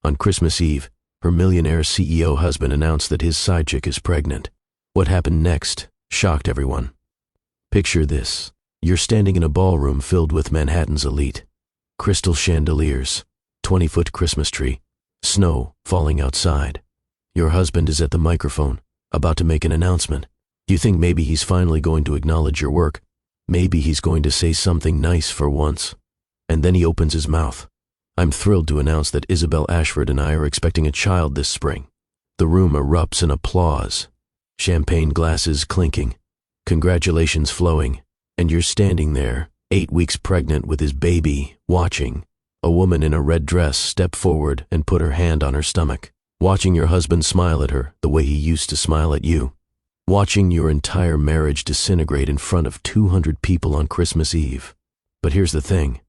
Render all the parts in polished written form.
On Christmas Eve, her millionaire CEO husband announced that his side chick is pregnant. What happened next shocked everyone. Picture this. You're standing in a ballroom filled with Manhattan's elite. Crystal chandeliers, 20-foot Christmas tree, snow falling outside. Your husband is at the microphone, about to make an announcement. You think maybe he's finally going to acknowledge your work. Maybe he's going to say something nice for once. And then he opens his mouth. I'm thrilled to announce that Isabel Ashford and I are expecting a child this spring. The room erupts in applause. Champagne glasses clinking. Congratulations flowing. And you're standing there, 8 weeks pregnant with his baby, watching. A woman in a red dress step forward and put her hand on her stomach. Watching your husband smile at her the way he used to smile at you. Watching your entire marriage disintegrate in front of 200 people on Christmas Eve. But here's the thing.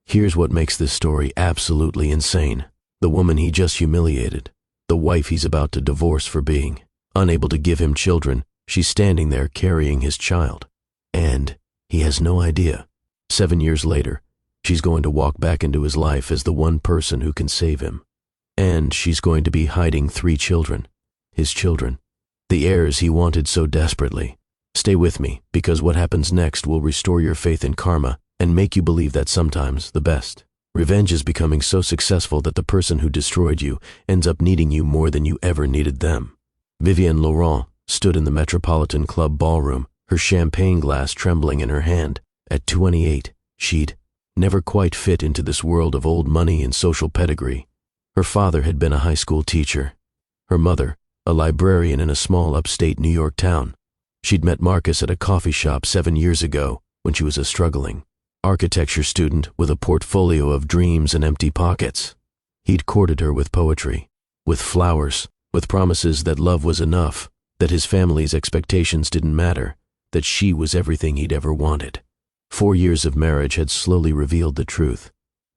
Here's what makes this story absolutely insane. The woman he just humiliated. The wife he's about to divorce for being unable to give him children. She's standing there carrying his child. And he has no idea. 7 years later, she's going to walk back into his life as the one person who can save him. And she's going to be hiding 3 children. His children. The heirs he wanted so desperately. Stay with me, because what happens next will restore your faith in karma and make you believe that sometimes the best. Revenge is becoming so successful that the person who destroyed you ends up needing you more than you ever needed them. Vivienne Laurent stood in the Metropolitan Club ballroom, her champagne glass trembling in her hand. At 28, she'd never quite fit into this world of old money and social pedigree. Her father had been a high school teacher. Her mother, a librarian in a small upstate New York town. She'd met Marcus at a coffee shop 7 years ago when she was a struggling architecture student with a portfolio of dreams and empty pockets. He'd courted her with poetry, with flowers, with promises that love was enough, that his family's expectations didn't matter, that she was everything he'd ever wanted. 4 years of marriage had slowly revealed the truth.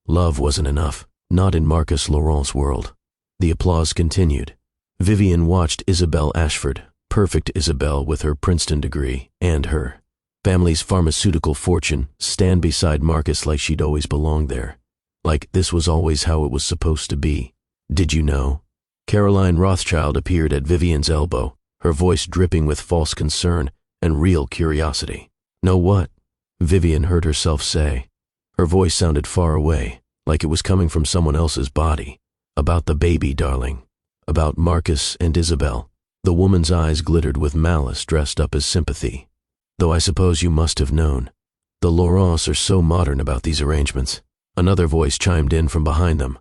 Love wasn't enough, not in Marcus Laurent's world. The applause continued. Vivienne watched Isabel Ashford, perfect Isabel with her Princeton degree, and her family's pharmaceutical fortune, stand beside Marcus like she'd always belonged there. Like this was always how it was supposed to be. Did you know? Caroline Rothschild appeared at Vivienne's elbow, her voice dripping with false concern and real curiosity. Know what? Vivienne heard herself say. Her voice sounded far away, like it was coming from someone else's body. About the baby, darling. About Marcus and Isabel. The woman's eyes glittered with malice dressed up as sympathy. Though I suppose you must have known. The Laurents are so modern about these arrangements. Another voice chimed in from behind them.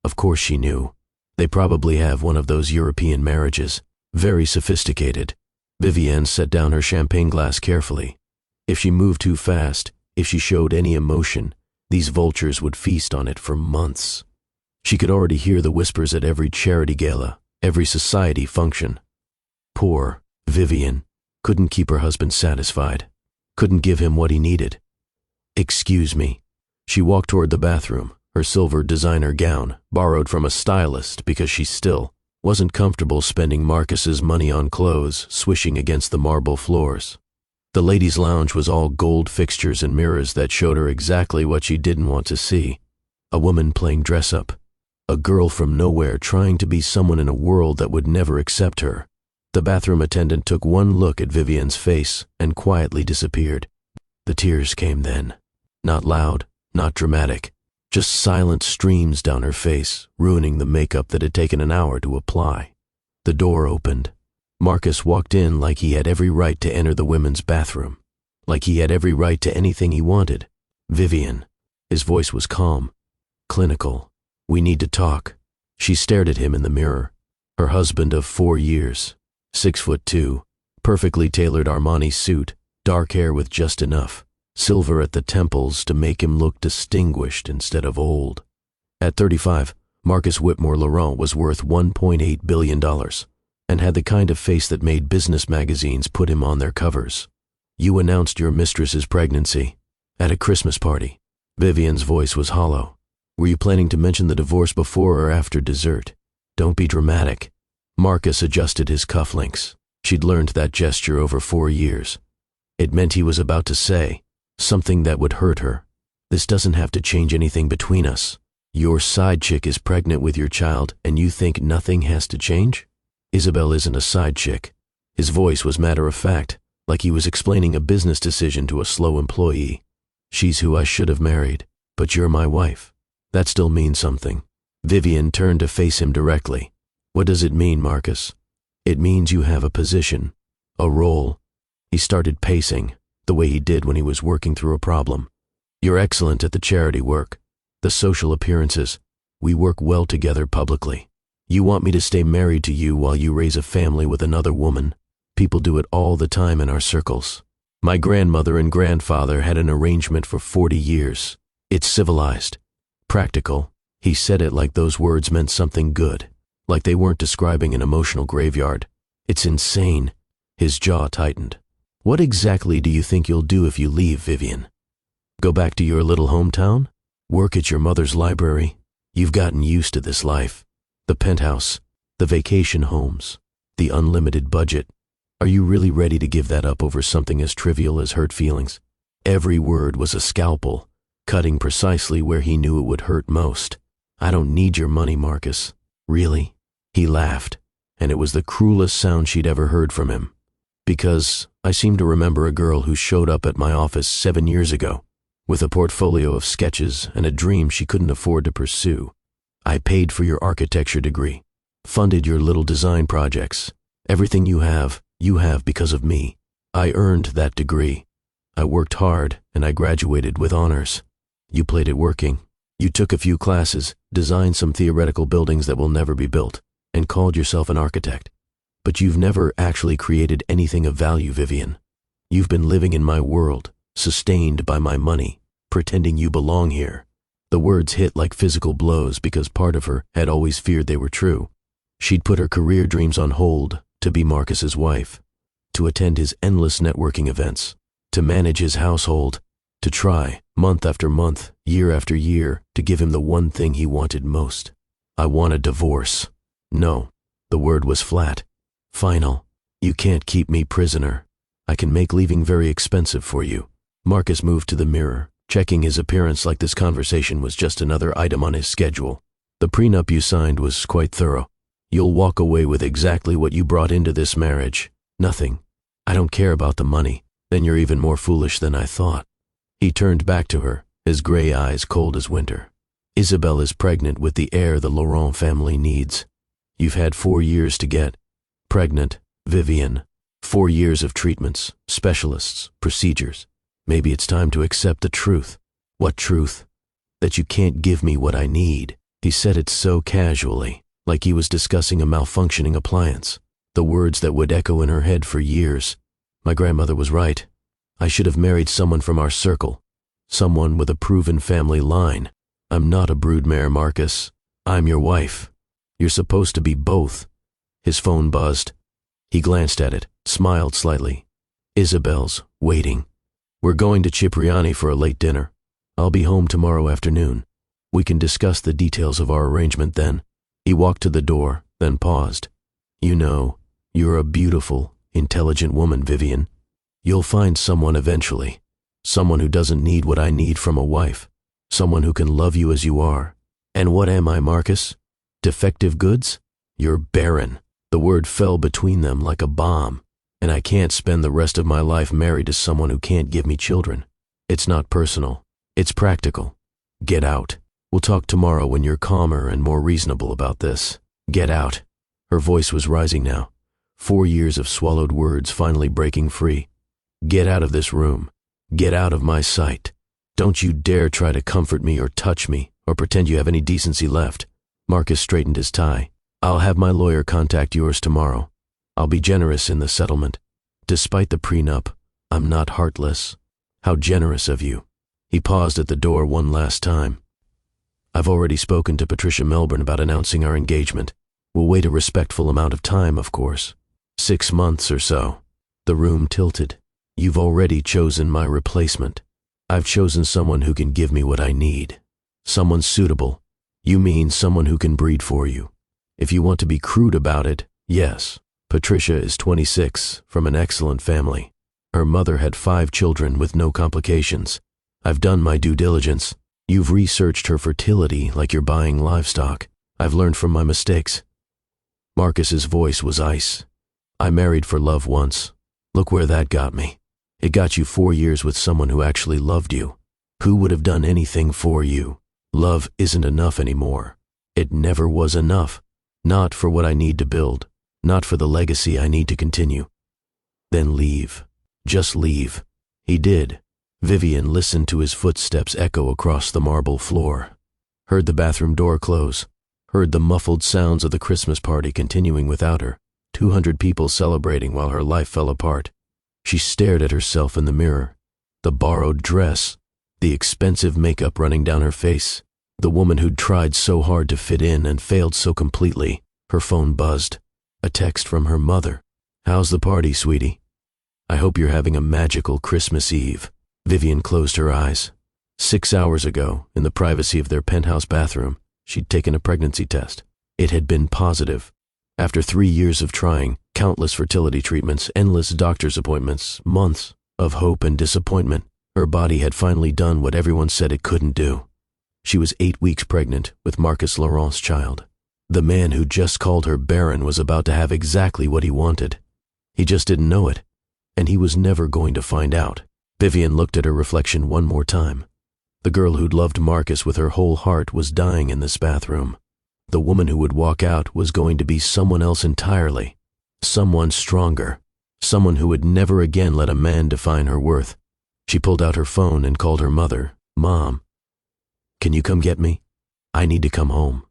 Of course she knew. They probably have one of those European marriages. Very sophisticated. Vivienne set down her champagne glass carefully. If she moved too fast, if she showed any emotion, these vultures would feast on it for months. She could already hear the whispers at every charity gala, every society function. Poor Vivienne couldn't keep her husband satisfied, couldn't give him what he needed. Excuse me. She walked toward the bathroom, her silver designer gown, borrowed from a stylist because she still wasn't comfortable spending Marcus's money on clothes, swishing against the marble floors. The ladies' lounge was all gold fixtures and mirrors that showed her exactly what she didn't want to see. A woman playing dress-up. A girl from nowhere trying to be someone in a world that would never accept her. The bathroom attendant took one look at Vivienne's face and quietly disappeared. The tears came then. Not loud, not dramatic. Just silent streams down her face, ruining the makeup that had taken an hour to apply. The door opened. Marcus walked in like he had every right to enter the women's bathroom. Like he had every right to anything he wanted. Vivienne. His voice was calm. Clinical. We need to talk. She stared at him in the mirror. Her husband of 4 years. 6'2", perfectly tailored Armani suit, dark hair with just enough, silver at the temples to make him look distinguished instead of old. At 35, Marcus Whitmore Laurent was worth $1.8 billion and had the kind of face that made business magazines put him on their covers. You announced your mistress's pregnancy at a Christmas party. Vivienne's voice was hollow. Were you planning to mention the divorce before or after dessert? Don't be dramatic. Marcus adjusted his cufflinks. She'd learned that gesture over 4 years. It meant he was about to say something that would hurt her. This doesn't have to change anything between us. Your side chick is pregnant with your child and you think nothing has to change? Isabel isn't a side chick. His voice was matter of fact, like he was explaining a business decision to a slow employee. She's who I should have married, but you're my wife. That still means something. Vivian turned to face him directly. What does it mean, Marcus? It means you have a position, a role. He started pacing, the way he did when he was working through a problem. You're excellent at the charity work, the social appearances. We work well together publicly. You want me to stay married to you while you raise a family with another woman. People do it all the time in our circles. My grandmother and grandfather had an arrangement for 40 years. It's civilized, practical. He said it like those words meant something good, like they weren't describing an emotional graveyard. It's insane. His jaw tightened. What exactly do you think you'll do if you leave, Vivian? Go back to your little hometown? Work at your mother's library? You've gotten used to this life. The penthouse, the vacation homes, the unlimited budget. Are you really ready to give that up over something as trivial as hurt feelings? Every word was a scalpel, cutting precisely where he knew it would hurt most. I don't need your money, Marcus. Really? He laughed, and it was the cruelest sound she'd ever heard from him. Because I seem to remember a girl who showed up at my office 7 years ago, with a portfolio of sketches and a dream she couldn't afford to pursue. I paid for your architecture degree, funded your little design projects. Everything you have because of me. I earned that degree. I worked hard and I graduated with honors. You played it working. You took a few classes, designed some theoretical buildings that will never be built, and called yourself an architect. But you've never actually created anything of value, Vivian. You've been living in my world, sustained by my money, pretending you belong here. The words hit like physical blows because part of her had always feared they were true. She'd put her career dreams on hold to be Marcus's wife, to attend his endless networking events, to manage his household, to try, month after month, year after year, to give him the one thing he wanted most. I want a divorce. No, the word was flat. Final. You can't keep me prisoner. I can make leaving very expensive for you. Marcus moved to the mirror, checking his appearance like this conversation was just another item on his schedule. The prenup you signed was quite thorough. You'll walk away with exactly what you brought into this marriage. Nothing. I don't care about the money. Then you're even more foolish than I thought. He turned back to her, his gray eyes cold as winter. Isabel is pregnant with the heir the Laurent family needs. You've had 4 years to get pregnant, Vivian. 4 years of treatments, specialists, procedures. Maybe it's time to accept the truth. What truth? That you can't give me what I need. He said it so casually, like he was discussing a malfunctioning appliance. The words that would echo in her head for years. My grandmother was right. I should have married someone from our circle. Someone with a proven family line. I'm not a broodmare, Marcus. I'm your wife. You're supposed to be both. His phone buzzed. He glanced at it, smiled slightly. Isabel's waiting. We're going to Cipriani for a late dinner. I'll be home tomorrow afternoon. We can discuss the details of our arrangement then. He walked to the door, then paused. You know, you're a beautiful, intelligent woman, Vivian. You'll find someone eventually. Someone who doesn't need what I need from a wife. Someone who can love you as you are. And what am I, Marcus? Defective goods? You're barren. The word fell between them like a bomb. And I can't spend the rest of my life married to someone who can't give me children. It's not personal. It's practical. Get out. We'll talk tomorrow when you're calmer and more reasonable about this. Get out. Her voice was rising now. 4 years of swallowed words finally breaking free. Get out of this room. Get out of my sight. Don't you dare try to comfort me or touch me or pretend you have any decency left. Marcus straightened his tie. I'll have my lawyer contact yours tomorrow. I'll be generous in the settlement. Despite the prenup, I'm not heartless. How generous of you. He paused at the door one last time. I've already spoken to Patricia Melbourne about announcing our engagement. We'll wait a respectful amount of time, of course. 6 months or so. The room tilted. You've already chosen my replacement. I've chosen someone who can give me what I need. Someone suitable. You mean someone who can breed for you. If you want to be crude about it, yes. Patricia is 26, from an excellent family. Her mother had 5 children with no complications. I've done my due diligence. You've researched her fertility like you're buying livestock. I've learned from my mistakes." Marcus's voice was ice. "I married for love once. Look where that got me. It got you 4 years with someone who actually loved you, who would have done anything for you. Love isn't enough anymore. It never was enough. Not for what I need to build, not for the legacy I need to continue." "Then leave. Just leave." He did. Vivian listened to his footsteps echo across the marble floor, heard the bathroom door close, heard the muffled sounds of the Christmas party continuing without her, 200 people celebrating while her life fell apart. She stared at herself in the mirror, the borrowed dress, the expensive makeup running down her face, the woman who'd tried so hard to fit in and failed so completely. Her phone buzzed. A text from her mother. "How's the party, sweetie? I hope you're having a magical Christmas Eve." Vivian closed her eyes. 6 hours ago, in the privacy of their penthouse bathroom, she'd taken a pregnancy test. It had been positive. After 3 years of trying, countless fertility treatments, endless doctor's appointments, months of hope and disappointment, her body had finally done what everyone said it couldn't do. She was 8 weeks pregnant with Marcus Laurent's child. The man who just called her barren was about to have exactly what he wanted. He just didn't know it, and he was never going to find out. Vivian looked at her reflection one more time. The girl who'd loved Marcus with her whole heart was dying in this bathroom. The woman who would walk out was going to be someone else entirely. Someone stronger. Someone who would never again let a man define her worth. She pulled out her phone and called her mother. "Mom, can you come get me? I need to come home."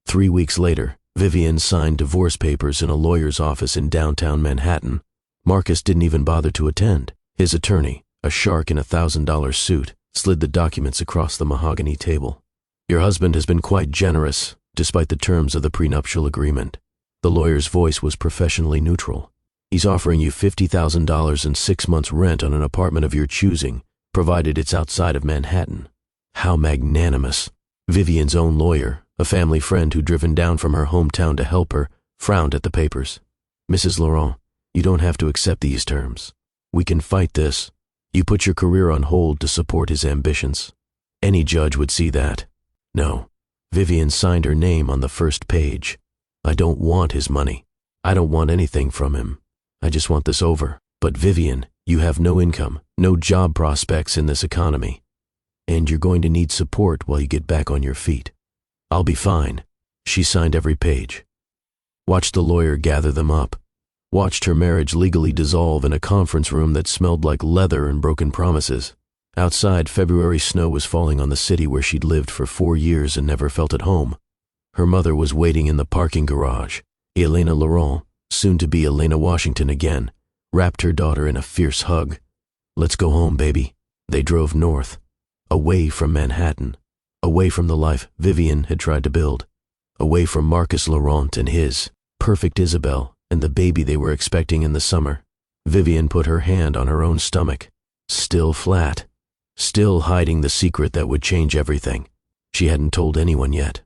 3 weeks later, Vivian signed divorce papers in a lawyer's office in downtown Manhattan. Marcus didn't even bother to attend. His attorney, a shark in a $1,000 suit, slid the documents across the mahogany table. "Your husband has been quite generous, despite the terms of the prenuptial agreement." The lawyer's voice was professionally neutral. "He's offering you $50,000 and 6 months' rent on an apartment of your choosing, provided it's outside of Manhattan." How magnanimous. Vivian's own lawyer, a family friend who'd driven down from her hometown to help her, frowned at the papers. "Mrs. Laurent, you don't have to accept these terms. We can fight this. You put your career on hold to support his ambitions. Any judge would see that." No. Vivian signed her name on the first page. "I don't want his money. I don't want anything from him. I just want this over. But Vivian, you have no income, no job prospects in this economy. And you're going to need support while you get back on your feet." "I'll be fine." She signed every page. Watched the lawyer gather them up. Watched her marriage legally dissolve in a conference room that smelled like leather and broken promises. Outside, February snow was falling on the city where she'd lived for 4 years and never felt at home. Her mother was waiting in the parking garage. Elena Laurent, soon to be Elena Washington again, wrapped her daughter in a fierce hug. "Let's go home, baby." They drove north, away from Manhattan, away from the life Vivian had tried to build, away from Marcus Laurent and his perfect Isabel and the baby they were expecting in the summer. Vivian put her hand on her own stomach, still flat, still hiding the secret that would change everything. She hadn't told anyone yet.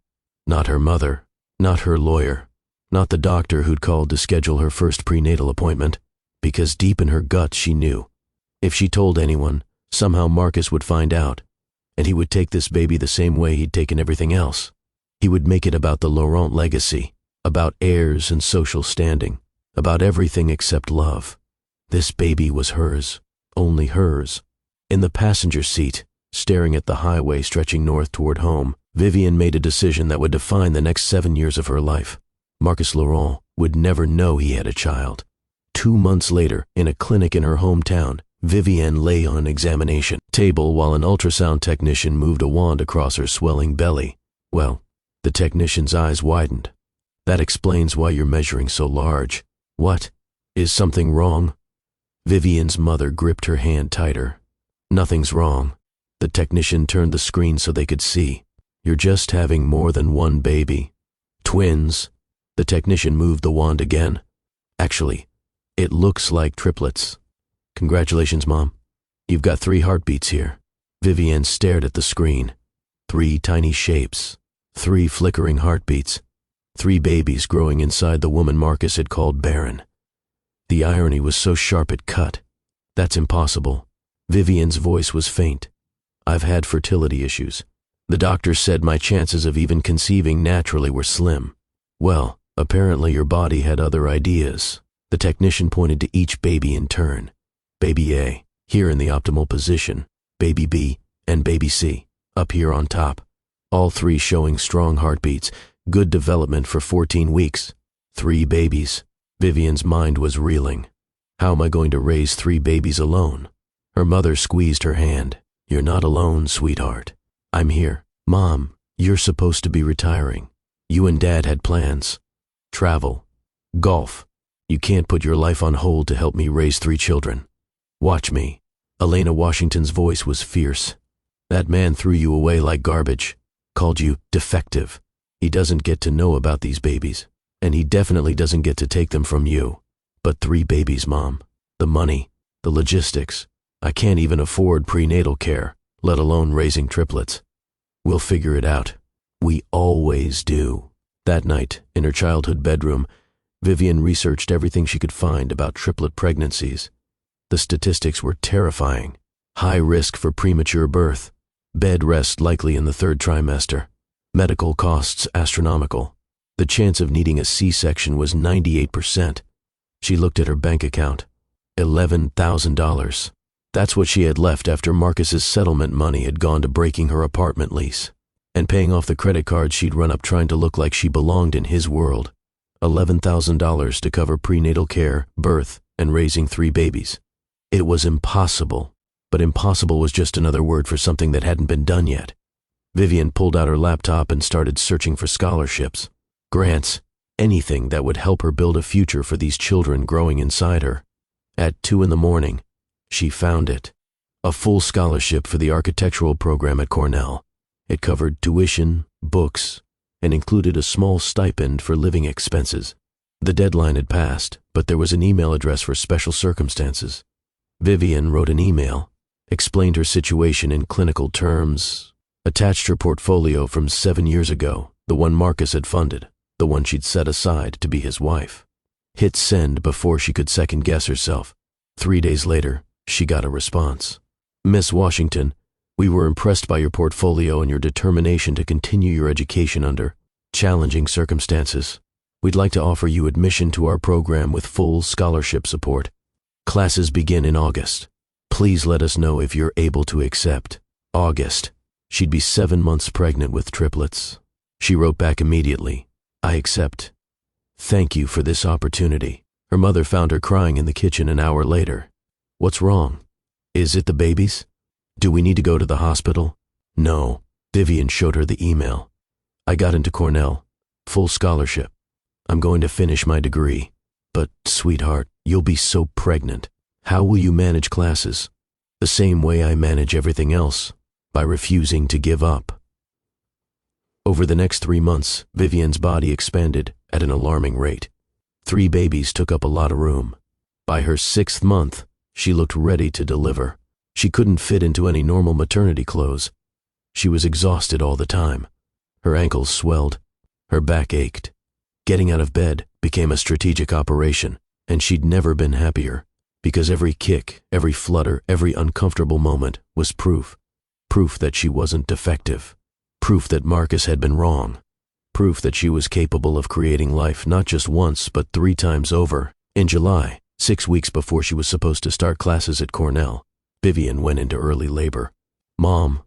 Not her mother, not her lawyer, not the doctor who'd called to schedule her first prenatal appointment, because deep in her gut she knew. If she told anyone, somehow Marcus would find out, and he would take this baby the same way he'd taken everything else. He would make it about the Laurent legacy, about heirs and social standing, about everything except love. This baby was hers, only hers. In the passenger seat, staring at the highway stretching north toward home, Vivian made a decision that would define the next 7 years of her life. Marcus Laurent would never know he had a child. 2 months later, in a clinic in her hometown, Vivian lay on an examination table while an ultrasound technician moved a wand across her swelling belly. Well, the technician's eyes widened. "That explains why you're measuring so large. What? Is something wrong?" Vivian's mother gripped her hand tighter. "Nothing's wrong." The technician turned the screen so they could see. "You're just having more than one baby. Twins." The technician moved the wand again. "Actually, it looks like triplets. Congratulations, Mom. You've got 3 heartbeats here." Vivian stared at the screen. 3 tiny shapes, 3 flickering heartbeats, 3 babies growing inside the woman Marcus had called barren. The irony was so sharp it cut. "That's impossible." Vivian's voice was faint. "I've had fertility issues. The doctor said my chances of even conceiving naturally were slim. Well, apparently your body had other ideas. The technician pointed to each baby in turn. Baby A, here in the optimal position. Baby B, and baby C, up here on top. All three showing strong heartbeats, good development for 14 weeks. 3 babies. Vivian's mind was reeling. How am I going to raise 3 babies alone? Her mother squeezed her hand. You're not alone, sweetheart. I'm here. Mom, you're supposed to be retiring. You and Dad had plans. Travel. Golf. You can't put your life on hold to help me raise 3 children. Watch me. Elena Washington's voice was fierce. That man threw you away like garbage. Called you defective. He doesn't get to know about these babies. And he definitely doesn't get to take them from you. But 3 babies, Mom. The money. The logistics. I can't even afford prenatal care, let alone raising triplets. We'll figure it out. We always do. That night, in her childhood bedroom, Vivian researched everything she could find about triplet pregnancies. The statistics were terrifying. High risk for premature birth. Bed rest likely in the 3rd trimester. Medical costs astronomical. The chance of needing a C-section was 98%. She looked at her bank account. $11,000. That's what she had left after Marcus's settlement money had gone to breaking her apartment lease and paying off the credit cards she'd run up trying to look like she belonged in his world. $11,000 to cover prenatal care, birth, and raising 3 babies. It was impossible, but impossible was just another word for something that hadn't been done yet. Vivian pulled out her laptop and started searching for scholarships, grants, anything that would help her build a future for these children growing inside her. At 2 a.m, she found it. A full scholarship for the architectural program at Cornell. It covered tuition, books, and included a small stipend for living expenses. The deadline had passed, but there was an email address for special circumstances. Vivian wrote an email, explained her situation in clinical terms, attached her portfolio from 7 years ago, the one Marcus had funded, the one she'd set aside to be his wife. Hit send before she could second-guess herself. 3 days later, she got a response. Miss Washington, we were impressed by your portfolio and your determination to continue your education under challenging circumstances. We'd like to offer you admission to our program with full scholarship support. Classes begin in August. Please let us know if you're able to accept. August. She'd be 7 months pregnant with triplets. She wrote back immediately. I accept. Thank you for this opportunity. Her mother found her crying in the kitchen an hour later. What's wrong? Is it the babies? Do we need to go to the hospital? No. Vivian showed her the email. I got into Cornell. Full scholarship. I'm going to finish my degree. But, sweetheart, you'll be so pregnant. How will you manage classes? The same way I manage everything else, by refusing to give up. Over the next 3 months, Vivian's body expanded at an alarming rate. 3 babies took up a lot of room. By her 6th month, she looked ready to deliver. She couldn't fit into any normal maternity clothes. She was exhausted all the time. Her ankles swelled. Her back ached. Getting out of bed became a strategic operation, and she'd never been happier, because every kick, every flutter, every uncomfortable moment was proof. Proof that she wasn't defective. Proof that Marcus had been wrong. Proof that she was capable of creating life not just once, but 3 times over. In July, 6 weeks before she was supposed to start classes at Cornell, Vivian went into early labor. Mom.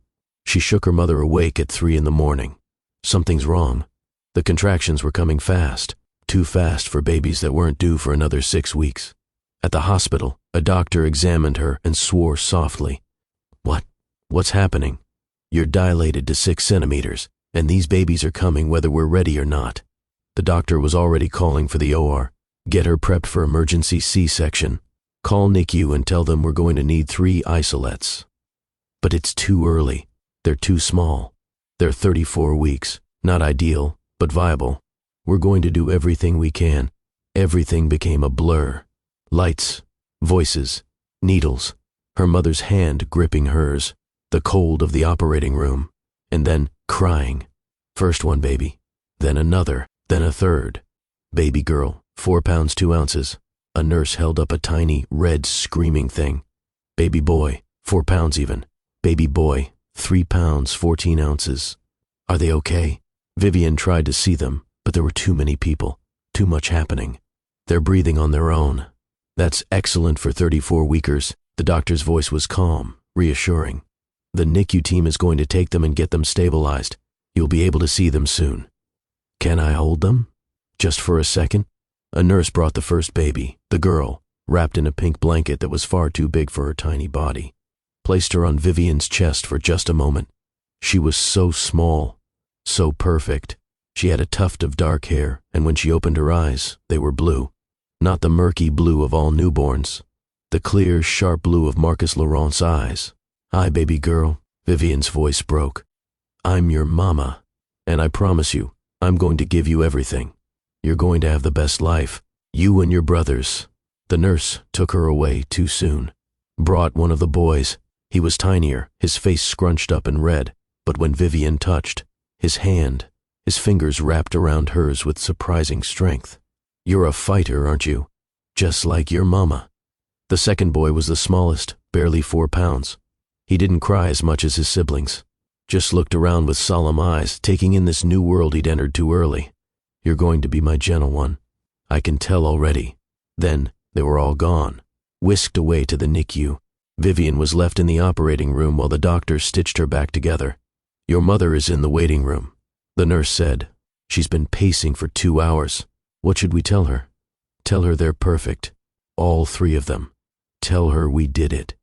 She shook her mother awake at 3 a.m. Something's wrong. The contractions were coming fast, too fast for babies that weren't due for another 6 weeks. At the hospital, a doctor examined her and swore softly. What's happening? You're dilated to 6 centimeters, and these babies are coming whether we're ready or not. The doctor was already calling for the OR. Get her prepped for emergency C-section. Call NICU and tell them we're going to need 3 isolettes. But it's too early. They're too small. They're 34 weeks. Not ideal, but viable. We're going to do everything we can. Everything became a blur. Lights, voices, needles, her mother's hand gripping hers, the cold of the operating room, and then crying. First one baby, then another, then a third. Baby girl, 4 pounds 2 ounces. A nurse held up a tiny, red, screaming thing. Baby boy, 4 pounds even. Baby boy, 3 pounds, 14 ounces. Are they okay? Vivian tried to see them, but there were too many people, too much happening. They're breathing on their own. That's excellent for 34-weekers. The doctor's voice was calm, reassuring. The NICU team is going to take them and get them stabilized. You'll be able to see them soon. Can I hold them? Just for a second? A nurse brought the first baby, the girl, wrapped in a pink blanket that was far too big for her tiny body. Placed her on Vivian's chest for just a moment. She was so small, so perfect. She had a tuft of dark hair, and when she opened her eyes, they were blue. Not the murky blue of all newborns. The clear, sharp blue of Marcus Laurent's eyes. Hi, baby girl. Vivian's voice broke. I'm your mama, and I promise you, I'm going to give you everything. You're going to have the best life. You and your brothers. The nurse took her away too soon. Brought one of the boys. He was tinier, his face scrunched up and red, but when Vivian touched, his fingers wrapped around hers with surprising strength. You're a fighter, aren't you? Just like your mama. The second boy was the smallest, barely 4 pounds. He didn't cry as much as his siblings. Just looked around with solemn eyes, taking in this new world he'd entered too early. You're going to be my gentle one. I can tell already. Then they were all gone, whisked away to the NICU. Vivian was left in the operating room while the doctor stitched her back together. Your mother is in the waiting room, the nurse said. She's been pacing for 2 hours. What should we tell her? Tell her they're perfect. All 3 of them. Tell her we did it.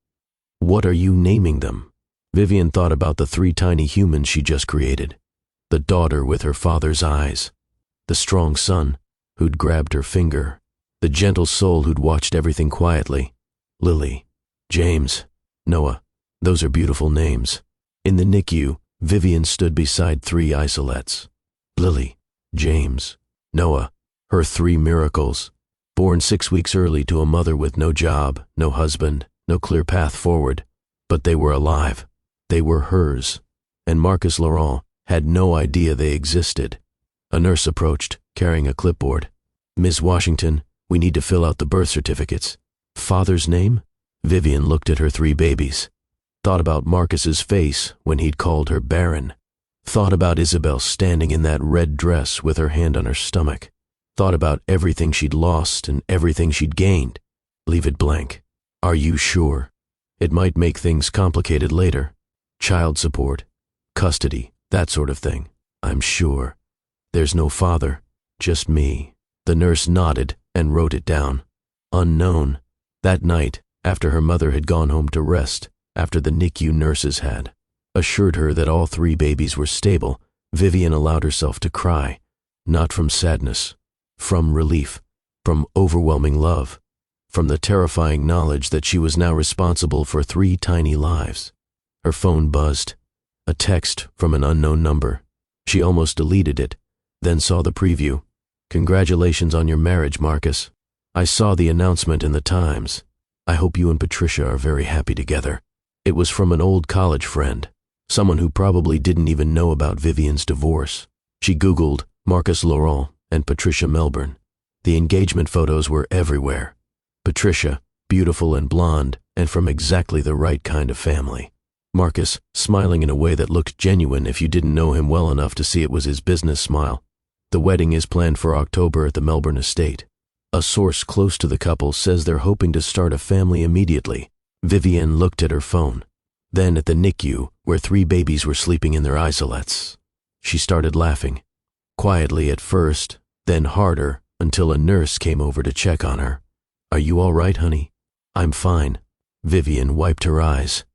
What are you naming them? Vivian thought about the 3 tiny humans she just created. The daughter with her father's eyes. The strong son who'd grabbed her finger. The gentle soul who'd watched everything quietly. Lily, James, Noah. Those are beautiful names. In the NICU, Vivian stood beside 3 isolates. Lily, James, Noah, her 3 miracles. Born 6 weeks early to a mother with no job, no husband, no clear path forward. But they were alive. They were hers. And Marcus Laurent had no idea they existed. A nurse approached, carrying a clipboard. Ms. Washington, we need to fill out the birth certificates. Father's name? Vivian looked at her 3 babies. Thought about Marcus's face when he'd called her barren. Thought about Isabel standing in that red dress with her hand on her stomach. Thought about everything she'd lost and everything she'd gained. Leave it blank. Are you sure? It might make things complicated later. Child support, custody, that sort of thing. I'm sure. There's no father, just me. The nurse nodded and wrote it down. Unknown. That night, after her mother had gone home to rest, after the NICU nurses had assured her that all 3 babies were stable, Vivian allowed herself to cry. Not from sadness, from relief, from overwhelming love, from the terrifying knowledge that she was now responsible for 3 tiny lives. Her phone buzzed. A text from an unknown number. She almost deleted it, then saw the preview. Congratulations on your marriage, Marcus. I saw the announcement in the Times. I hope you and Patricia are very happy together. It was from an old college friend, someone who probably didn't even know about Vivian's divorce. She Googled Marcus Laurent and Patricia Melbourne. The engagement photos were everywhere. Patricia, beautiful and blonde, and from exactly the right kind of family. Marcus, smiling in a way that looked genuine if you didn't know him well enough to see it was his business smile. The wedding is planned for October at the Melbourne estate. A source close to the couple says they're hoping to start a family immediately. Vivian looked at her phone. Then at the NICU, where 3 babies were sleeping in their isolates. She started laughing. Quietly at first, then harder, until a nurse came over to check on her. Are you all right, honey? I'm fine. Vivian wiped her eyes.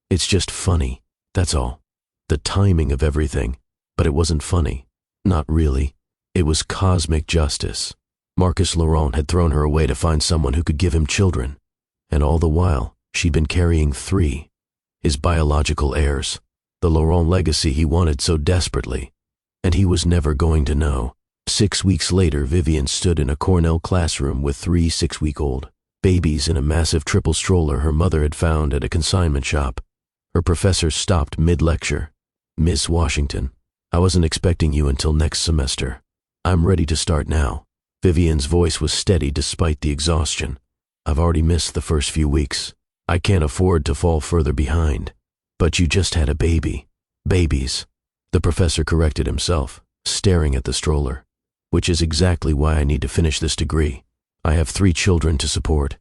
It's just funny, that's all. The timing of everything. But it wasn't funny. Not really. It was cosmic justice. Marcus Laurent had thrown her away to find someone who could give him children. And all the while, she'd been carrying 3. His biological heirs. The Laurent legacy he wanted so desperately. And he was never going to know. 6 weeks later, Vivian stood in a Cornell classroom with 3 6-week-old babies in a massive triple stroller her mother had found at a consignment shop. Her professor stopped mid-lecture. Miss Washington, I wasn't expecting you until next semester. I'm ready to start now. Vivian's voice was steady despite the exhaustion. I've already missed the first few weeks. I can't afford to fall further behind. But you just had a baby. Babies. The professor corrected himself, staring at the stroller. Which is exactly why I need to finish this degree. I have 3 children to support.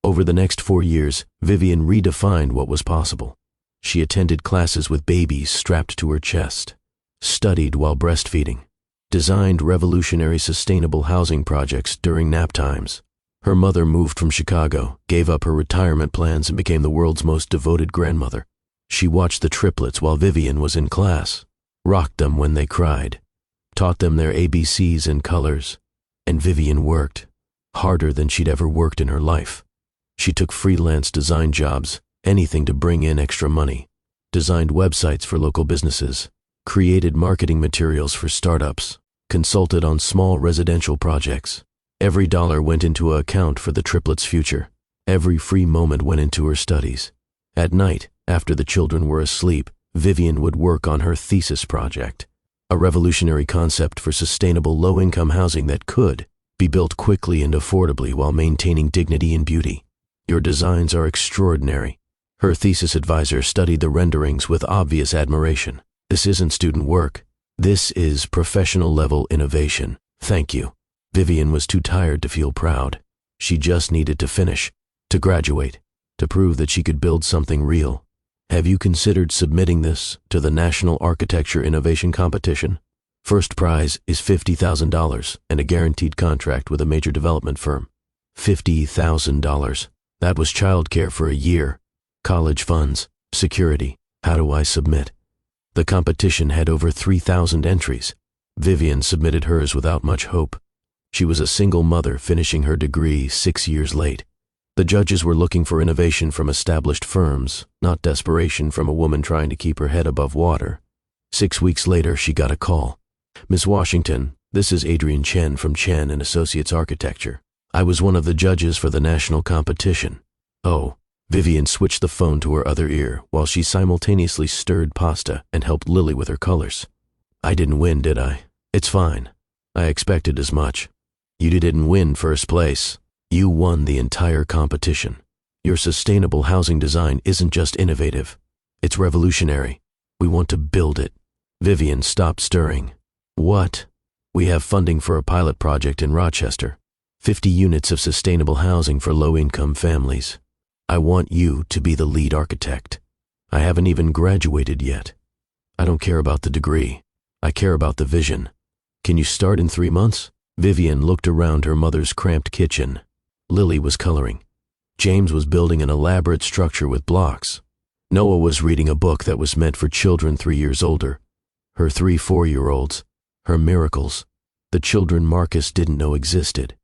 Over the next 4 years, Vivian redefined what was possible. She attended classes with babies strapped to her chest, studied while breastfeeding, designed revolutionary sustainable housing projects during nap times. Her mother moved from Chicago, gave up her retirement plans, and became the world's most devoted grandmother. She watched the triplets while Vivian was in class, rocked them when they cried, taught them their ABCs and colors, and Vivian worked, harder than she'd ever worked in her life. She took freelance design jobs, anything to bring in extra money, designed websites for local businesses, created marketing materials for startups, consulted on small residential projects. Every dollar went into an account for the triplets' future. Every free moment went into her studies. At night, after the children were asleep, Vivian would work on her thesis project, a revolutionary concept for sustainable low-income housing that could be built quickly and affordably while maintaining dignity and beauty. Your designs are extraordinary. Her thesis advisor studied the renderings with obvious admiration. This isn't student work. This is professional-level innovation. Thank you. Vivian was too tired to feel proud. She just needed to finish, to graduate, to prove that she could build something real. Have you considered submitting this to the National Architecture Innovation Competition? First prize is $50,000 and a guaranteed contract with a major development firm. $50,000. That was childcare for a year, college funds, security. How do I submit? The competition had over 3,000 entries. Vivian submitted hers without much hope. She was a single mother finishing her degree 6 years late. The judges were looking for innovation from established firms, not desperation from a woman trying to keep her head above water. 6 weeks later, she got a call. Ms. Washington, this is Adrian Chen from Chen and Associates Architecture. I was one of the judges for the national competition. Oh, Vivian switched the phone to her other ear while she simultaneously stirred pasta and helped Lily with her colors. I didn't win, did I? It's fine. I expected as much. You didn't win first place. You won the entire competition. Your sustainable housing design isn't just innovative. It's revolutionary. We want to build it. Vivian stopped stirring. What? We have funding for a pilot project in Rochester. 50 units of sustainable housing for low-income families. I want you to be the lead architect. I haven't even graduated yet. I don't care about the degree. I care about the vision. Can you start in 3 months? Vivian looked around her mother's cramped kitchen. Lily was coloring. James was building an elaborate structure with blocks. Noah was reading a book that was meant for children 3 years older. Her 3 4-year-olds. Her miracles. The children Marcus didn't know existed.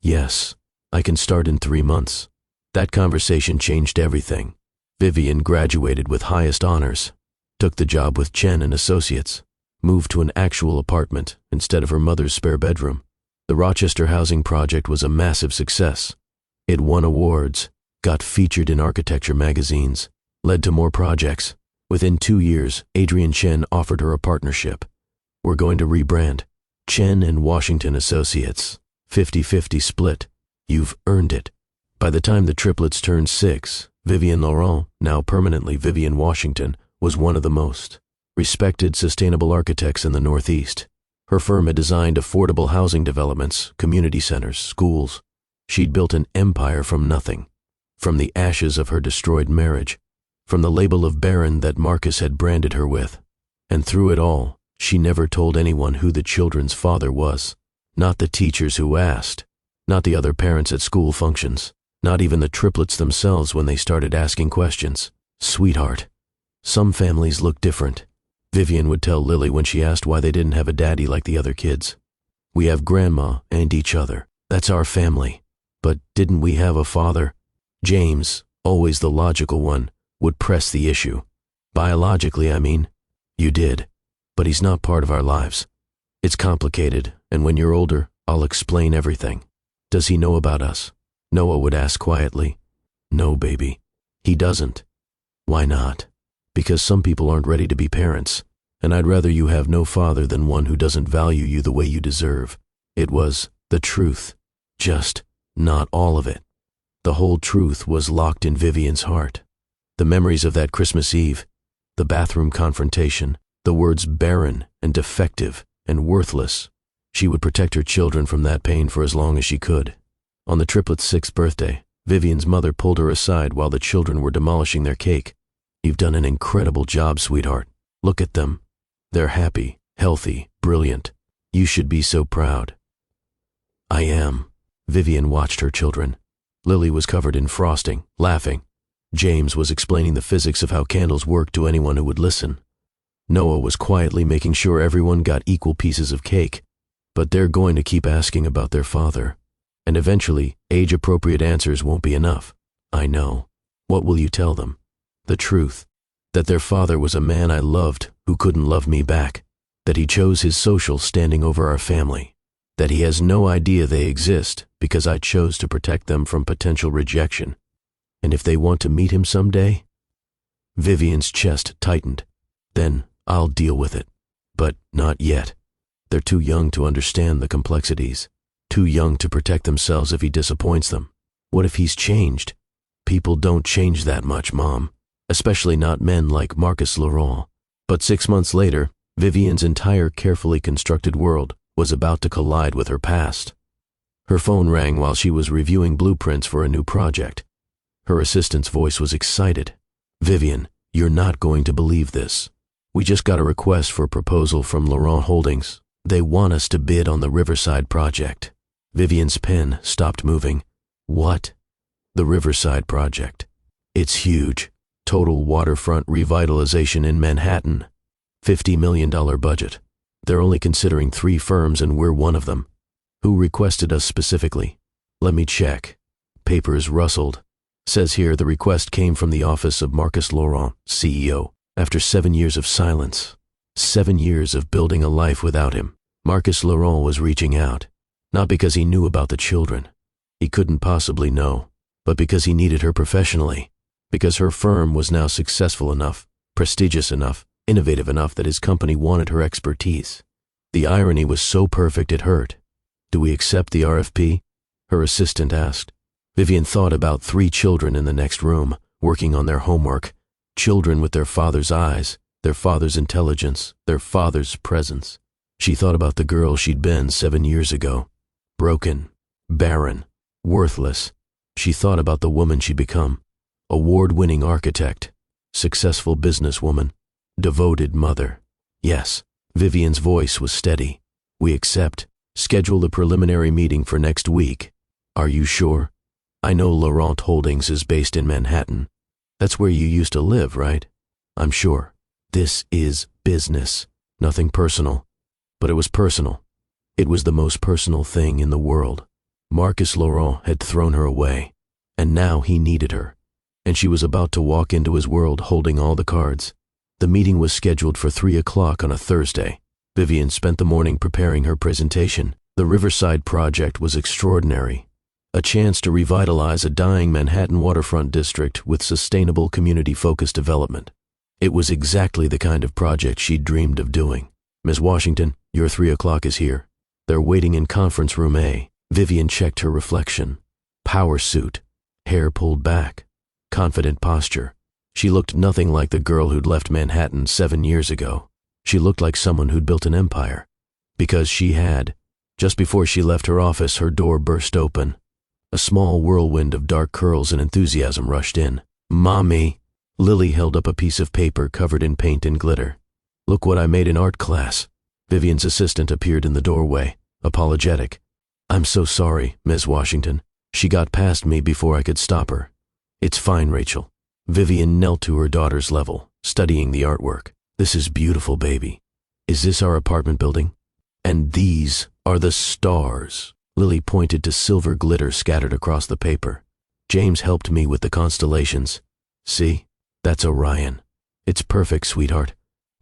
Yes, I can start in 3 months. That conversation changed everything. Vivian graduated with highest honors, took the job with Chen and Associates, moved to an actual apartment instead of her mother's spare bedroom. The Rochester housing project was a massive success. It won awards, got featured in architecture magazines, led to more projects. Within 2 years, Adrian Chen offered her a partnership. We're going to rebrand. Chen and Washington Associates. 50-50 split. You've earned it. By the time the triplets turned 6, Vivian Laurent, now permanently Vivian Washington, was one of the most respected sustainable architects in the Northeast. Her firm had designed affordable housing developments, community centers, schools. She'd built an empire from nothing, from the ashes of her destroyed marriage, from the label of barren that Marcus had branded her with. And through it all, she never told anyone who the children's father was. Not the teachers who asked, not the other parents at school functions, not even the triplets themselves when they started asking questions. Sweetheart, some families look different. Vivian would tell Lily when she asked why they didn't have a daddy like the other kids. We have grandma and each other. That's our family. But didn't we have a father? James, always the logical one, would press the issue. Biologically, I mean. You did. But he's not part of our lives. It's complicated, and when you're older, I'll explain everything. Does he know about us? Noah would ask quietly. No, baby. He doesn't. Why not? Because some people aren't ready to be parents, and I'd rather you have no father than one who doesn't value you the way you deserve. It was the truth. Just not all of it. The whole truth was locked in Vivian's heart. The memories of that Christmas Eve, the bathroom confrontation, the words barren and defective and worthless. She would protect her children from that pain for as long as she could. On the triplets' 6th birthday, Vivian's mother pulled her aside while the children were demolishing their cake. "You've done an incredible job, sweetheart. Look at them. They're happy, healthy, brilliant. You should be so proud." "I am." Vivian watched her children. Lily was covered in frosting, laughing. James was explaining the physics of how candles work to anyone who would listen. Noah was quietly making sure everyone got equal pieces of cake. But they're going to keep asking about their father. And eventually, age-appropriate answers won't be enough. I know. What will you tell them? The truth. That their father was a man I loved who couldn't love me back. That he chose his social standing over our family. That he has no idea they exist because I chose to protect them from potential rejection. And if they want to meet him someday? Vivian's chest tightened. Then I'll deal with it. But not yet. They're too young to understand the complexities. Too young to protect themselves if he disappoints them. What if he's changed? People don't change that much, Mom. Especially not men like Marcus Laurent. But 6 months later, Vivian's entire carefully constructed world was about to collide with her past. Her phone rang while she was reviewing blueprints for a new project. Her assistant's voice was excited. "Vivian, you're not going to believe this. We just got a request for a proposal from Laurent Holdings. They want us to bid on the Riverside project." Vivian's pen stopped moving. "What?" "The Riverside project. It's huge. Total waterfront revitalization in Manhattan. $50 million budget. They're only considering 3 firms and we're one of them." "Who requested us specifically?" "Let me check." Papers rustled. Says here the request came from the office of Marcus Laurent, CEO, after 7 years of silence. 7 years of building a life without him. Marcus Laurent was reaching out. Not because he knew about the children. He couldn't possibly know. But because he needed her professionally. Because her firm was now successful enough, prestigious enough, innovative enough that his company wanted her expertise. The irony was so perfect it hurt. "Do we accept the RFP?" her assistant asked. Vivian thought about 3 children in the next room, working on their homework. Children with their father's eyes, their father's intelligence, their father's presence. She thought about the girl she'd been 7 years ago. Broken, barren, worthless. She thought about the woman she'd become. Award-winning architect, successful businesswoman, devoted mother. "Yes." Vivian's voice was steady. "We accept. Schedule a preliminary meeting for next week." "Are you sure?" "I know Laurent Holdings is based in Manhattan. That's where you used to live, right?" "I'm sure. This is business, nothing personal." But it was personal. It was the most personal thing in the world. Marcus Laurent had thrown her away, and now he needed her. And she was about to walk into his world holding all the cards. The meeting was scheduled for 3 o'clock on a Thursday. Vivian spent the morning preparing her presentation. The Riverside project was extraordinary. A chance to revitalize a dying Manhattan waterfront district with sustainable community-focused development. It was exactly the kind of project she'd dreamed of doing. "Ms. Washington, your 3 o'clock is here. They're waiting in conference room A." Vivian checked her reflection. Power suit, hair pulled back, confident posture. She looked nothing like the girl who'd left Manhattan 7 years ago. She looked like someone who'd built an empire. Because she had. Just before she left her office, her door burst open. A small whirlwind of dark curls and enthusiasm rushed in. "Mommy!" Lily held up a piece of paper covered in paint and glitter. "Look what I made in art class." Vivian's assistant appeared in the doorway, apologetic. "I'm so sorry, Ms. Washington. She got past me before I could stop her." "It's fine, Rachel." Vivian knelt to her daughter's level, studying the artwork. "This is beautiful, baby. Is this our apartment building?" "And these are the stars." Lily pointed to silver glitter scattered across the paper. "James helped me with the constellations. See? That's Orion. It's perfect, sweetheart.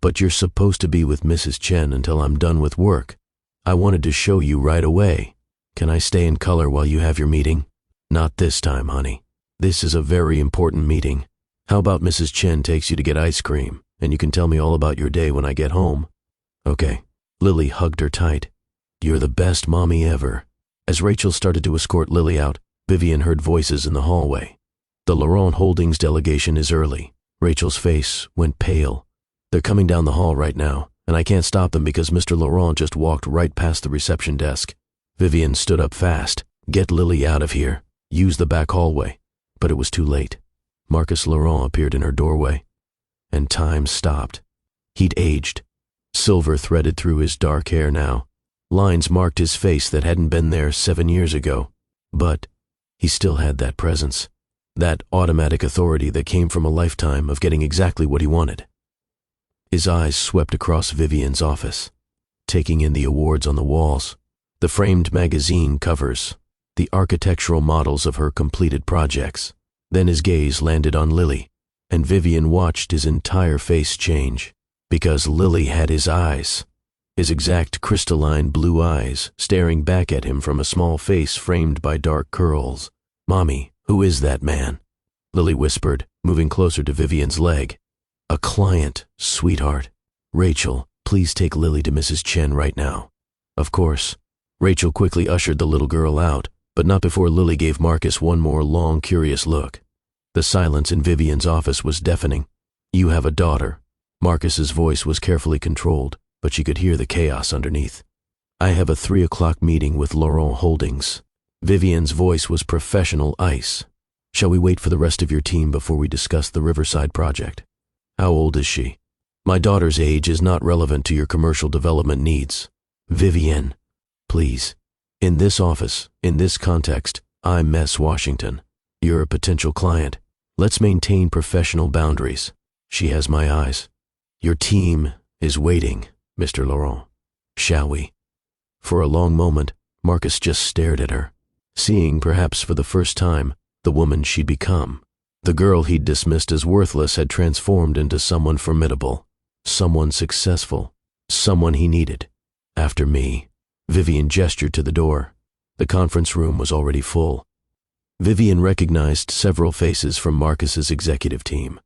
But you're supposed to be with Mrs. Chen until I'm done with work. I wanted to show you right away. Can I stay in color while you have your meeting?" "Not this time, honey. This is a very important meeting. How about Mrs. Chen takes you to get ice cream, and you can tell me all about your day when I get home?" "Okay." Lily hugged her tight. "You're the best mommy ever." As Rachel started to escort Lily out, Vivian heard voices in the hallway. "The Laurent Holdings delegation is early. Rachel's face went pale. They're coming down the hall right now, and I can't stop them because Mr. Laurent just walked right past the reception desk. Vivian stood up fast. Get Lily out of here. Use the back hallway. But it was too late. Marcus Laurent appeared in her doorway, and time stopped. He'd aged. Silver threaded through his dark hair now. Lines marked his face that hadn't been there 7 years ago. But he still had that presence, that automatic authority that came from a lifetime of getting exactly what he wanted. His eyes swept across Vivian's office, taking in the awards on the walls, the framed magazine covers, the architectural models of her completed projects. Then his gaze landed on Lily, and Vivian watched his entire face change, because Lily had his eyes, his exact crystalline blue eyes staring back at him from a small face framed by dark curls. "Mommy, who is that man?" Lily whispered, moving closer to Vivian's leg. "A client, sweetheart. Rachel, please take Lily to Mrs. Chen right now." Of course. Rachel quickly ushered the little girl out, but not before Lily gave Marcus one more long, curious look. The silence in Vivian's office was deafening. "You have a daughter." Marcus's voice was carefully controlled, but she could hear the chaos underneath. "I have a 3 o'clock meeting with Laurent Holdings." Vivian's voice was professional ice. "Shall we wait for the rest of your team before we discuss the Riverside project?" "How old is she?" "My daughter's age is not relevant to your commercial development needs." "Vivian, please. In this office, in this context, I'm Mess Washington. You're a potential client. Let's maintain professional boundaries." "She has my eyes." "Your team is waiting, Mr. Laurent. Shall we?" For a long moment, Marcus just stared at her, seeing, perhaps for the first time, the woman she'd become. The girl he'd dismissed as worthless had transformed into someone formidable, someone successful, someone he needed. "After me." Vivian gestured to the door. The conference room was already full. Vivian recognized several faces from Marcus's executive team.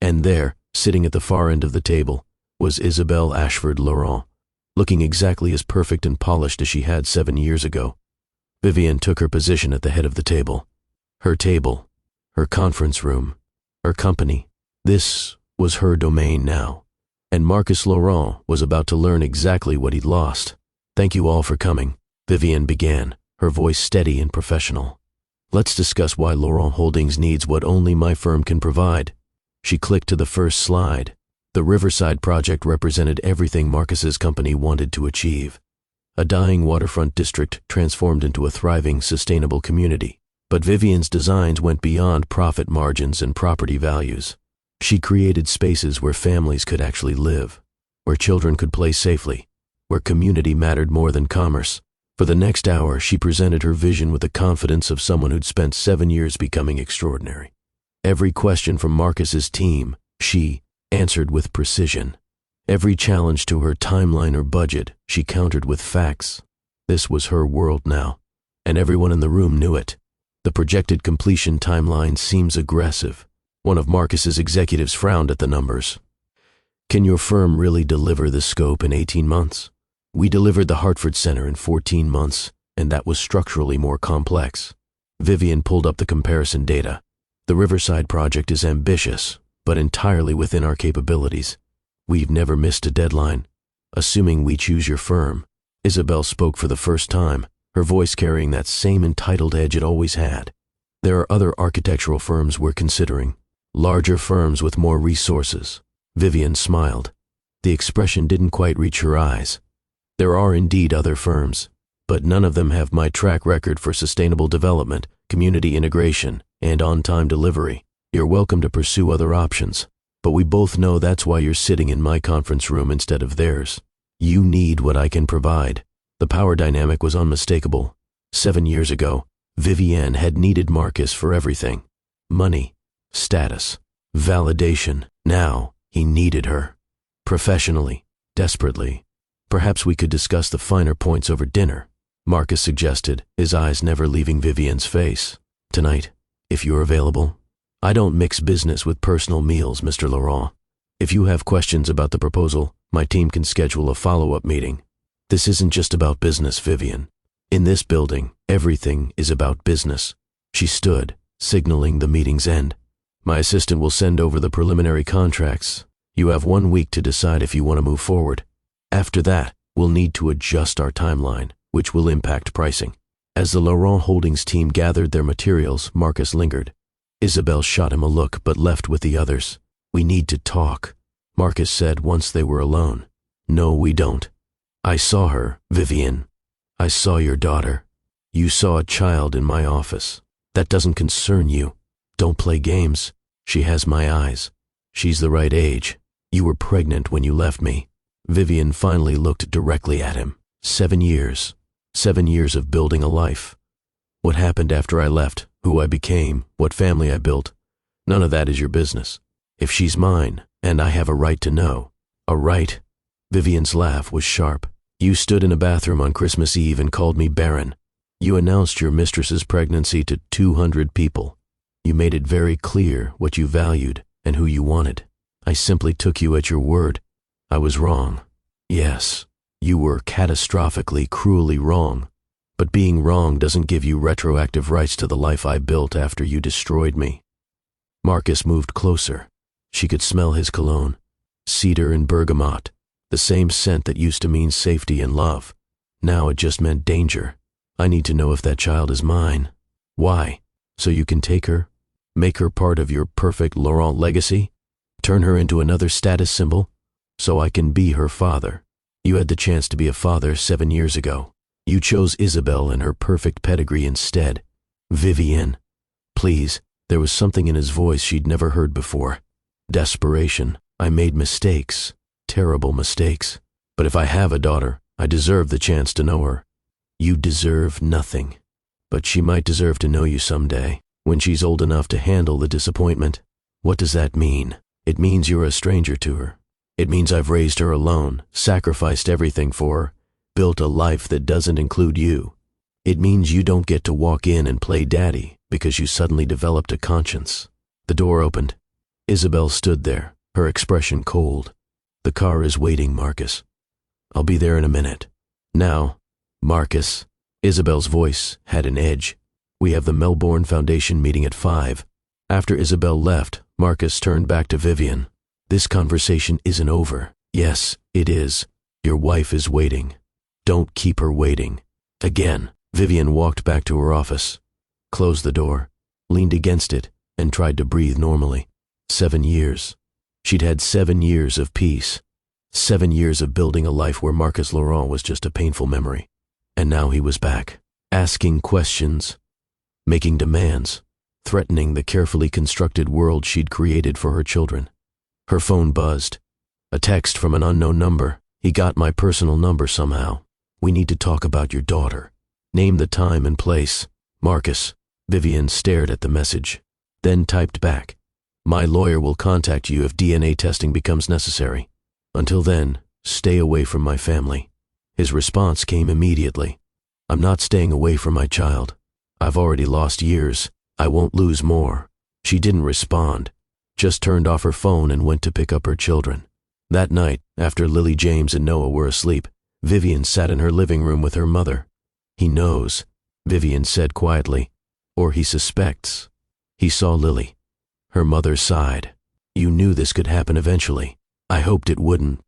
And there, sitting at the far end of the table, was Isabelle Ashford Laurent, looking exactly as perfect and polished as she had 7 years ago. Vivian took her position at the head of the table. Her table, her conference room, her company. This was her domain now. And Marcus Laurent was about to learn exactly what he'd lost. "Thank you all for coming," Vivian began, her voice steady and professional. "Let's discuss why Laurent Holdings needs what only my firm can provide." She clicked to the first slide. The Riverside project represented everything Marcus's company wanted to achieve. A dying waterfront district transformed into a thriving, sustainable community. But Vivian's designs went beyond profit margins and property values. She created spaces where families could actually live, where children could play safely, where community mattered more than commerce. For the next hour, she presented her vision with the confidence of someone who'd spent 7 years becoming extraordinary. Every question from Marcus's team, she answered with precision. Every challenge to her timeline or budget, she countered with facts. This was her world now, and everyone in the room knew it. The projected completion timeline seems aggressive. One of Marcus's executives frowned at the numbers. "Can your firm really deliver the scope in 18 months? We delivered the Hartford Center in 14 months, and that was structurally more complex." Vivian pulled up the comparison data. "The Riverside project is ambitious, but entirely within our capabilities. We've never missed a deadline, assuming we choose your firm." Isabelle spoke for the first time, her voice carrying that same entitled edge it always had. "There are other architectural firms we're considering, larger firms with more resources." Vivian smiled. The expression didn't quite reach her eyes. "There are indeed other firms, but none of them have my track record for sustainable development, community integration, and on-time delivery. You're welcome to pursue other options, but we both know that's why you're sitting in my conference room instead of theirs. You need what I can provide." The power dynamic was unmistakable. 7 years ago, Vivian had needed Marcus for everything. Money, status, validation. Now, he needed her. Professionally, desperately. "Perhaps we could discuss the finer points over dinner," Marcus suggested, his eyes never leaving Vivian's face. "Tonight, if you're available." "I don't mix business with personal meals, Mr. Laurent. If you have questions about the proposal, my team can schedule a follow-up meeting." "This isn't just about business, Vivian. In this building, everything is about business." She stood, signaling the meeting's end. My assistant will send over the preliminary contracts. You have 1 week to decide if you want to move forward. After that, we'll need to adjust our timeline, which will impact pricing. As the Laurent Holdings team gathered their materials, Marcus lingered. Isabel shot him a look but left with the others. We need to talk, Marcus said once they were alone. No, we don't. I saw her, Vivian. I saw your daughter. You saw a child in my office. That doesn't concern you. Don't play games. She has my eyes. She's the right age. You were pregnant when you left me. Vivian finally looked directly at him. 7 years. 7 years of building a life. What happened after I left, who I became, what family I built, none of that is your business. If she's mine, and I have a right to know. A right? Vivian's laugh was sharp. You stood in a bathroom on Christmas Eve and called me barren. You announced your mistress's pregnancy to 200 people. You made it very clear what you valued and who you wanted. I simply took you at your word. I was wrong. Yes, you were catastrophically, cruelly wrong. But being wrong doesn't give you retroactive rights to the life I built after you destroyed me. Marcus moved closer. She could smell his cologne. Cedar and bergamot, the same scent that used to mean safety and love. Now it just meant danger. I need to know if that child is mine. Why? So you can take her? Make her part of your perfect Laurent legacy? Turn her into another status symbol? So I can be her father. You had the chance to be a father 7 years ago. You chose Isabel and her perfect pedigree instead. Vivian. Please, there was something in his voice she'd never heard before. Desperation. I made mistakes. Terrible mistakes. But if I have a daughter, I deserve the chance to know her. You deserve nothing. But she might deserve to know you someday, when she's old enough to handle the disappointment. What does that mean? It means you're a stranger to her. It means I've raised her alone, sacrificed everything for her, built a life that doesn't include you. It means you don't get to walk in and play daddy because you suddenly developed a conscience. The door opened. Isabel stood there, her expression cold. The car is waiting, Marcus. I'll be there in a minute. Now, Marcus. Isabel's voice had an edge. We have the Melbourne Foundation meeting at 5. After Isabel left, Marcus turned back to Vivian. This conversation isn't over. Yes, it is. Your wife is waiting. Don't keep her waiting. Again, Vivian walked back to her office, closed the door, leaned against it, and tried to breathe normally. 7 years. She'd had 7 years of peace. 7 years of building a life where Marcus Laurent was just a painful memory. And now he was back, asking questions, making demands, threatening the carefully constructed world she'd created for her children. Her phone buzzed. A text from an unknown number. He got my personal number somehow. We need to talk about your daughter. Name the time and place. Marcus. Vivian stared at the message, then typed back. My lawyer will contact you if DNA testing becomes necessary. Until then, stay away from my family. His response came immediately. I'm not staying away from my child. I've already lost years. I won't lose more. She didn't respond, just turned off her phone and went to pick up her children. That night, after Lily James and Noah were asleep, Vivian sat in her living room with her mother. He knows, Vivian said quietly, or he suspects. He saw Lily. Her mother sighed. You knew this could happen eventually. I hoped it wouldn't.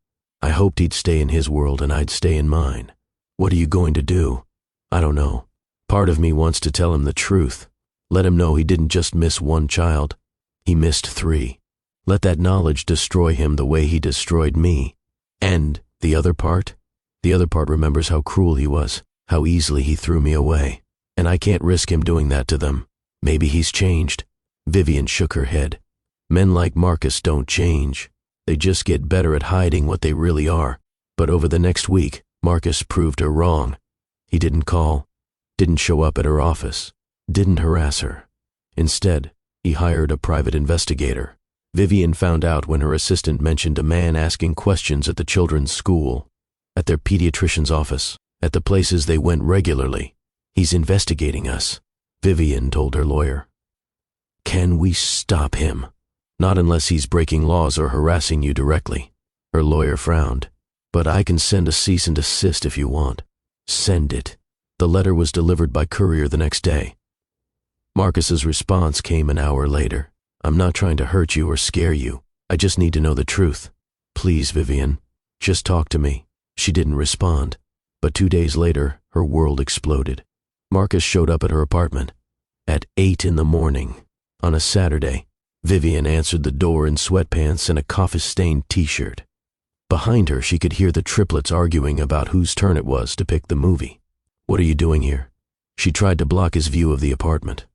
I hoped he'd stay in his world and I'd stay in mine. What are you going to do? I don't know. Part of me wants to tell him the truth. Let him know he didn't just miss one child. He missed 3. Let that knowledge destroy him the way he destroyed me. And the other part? The other part remembers how cruel he was, how easily he threw me away. And I can't risk him doing that to them. Maybe he's changed. Vivian shook her head. Men like Marcus don't change. They just get better at hiding what they really are. But over the next week, Marcus proved her wrong. He didn't call, didn't show up at her office, didn't harass her. Instead, he hired a private investigator. Vivian found out when her assistant mentioned a man asking questions at the children's school, at their pediatrician's office, at the places they went regularly. He's investigating us, Vivian told her lawyer. Can we stop him? Not unless he's breaking laws or harassing you directly. Her lawyer frowned. But I can send a cease and desist if you want. Send it. The letter was delivered by courier the next day. Marcus's response came an hour later. I'm not trying to hurt you or scare you. I just need to know the truth. Please, Vivian, just talk to me." She didn't respond, but 2 days later, her world exploded. Marcus showed up at her apartment at 8 in the morning. On a Saturday, Vivian answered the door in sweatpants and a coffee-stained t-shirt. Behind her, she could hear the triplets arguing about whose turn it was to pick the movie. "What are you doing here?" She tried to block his view of the apartment.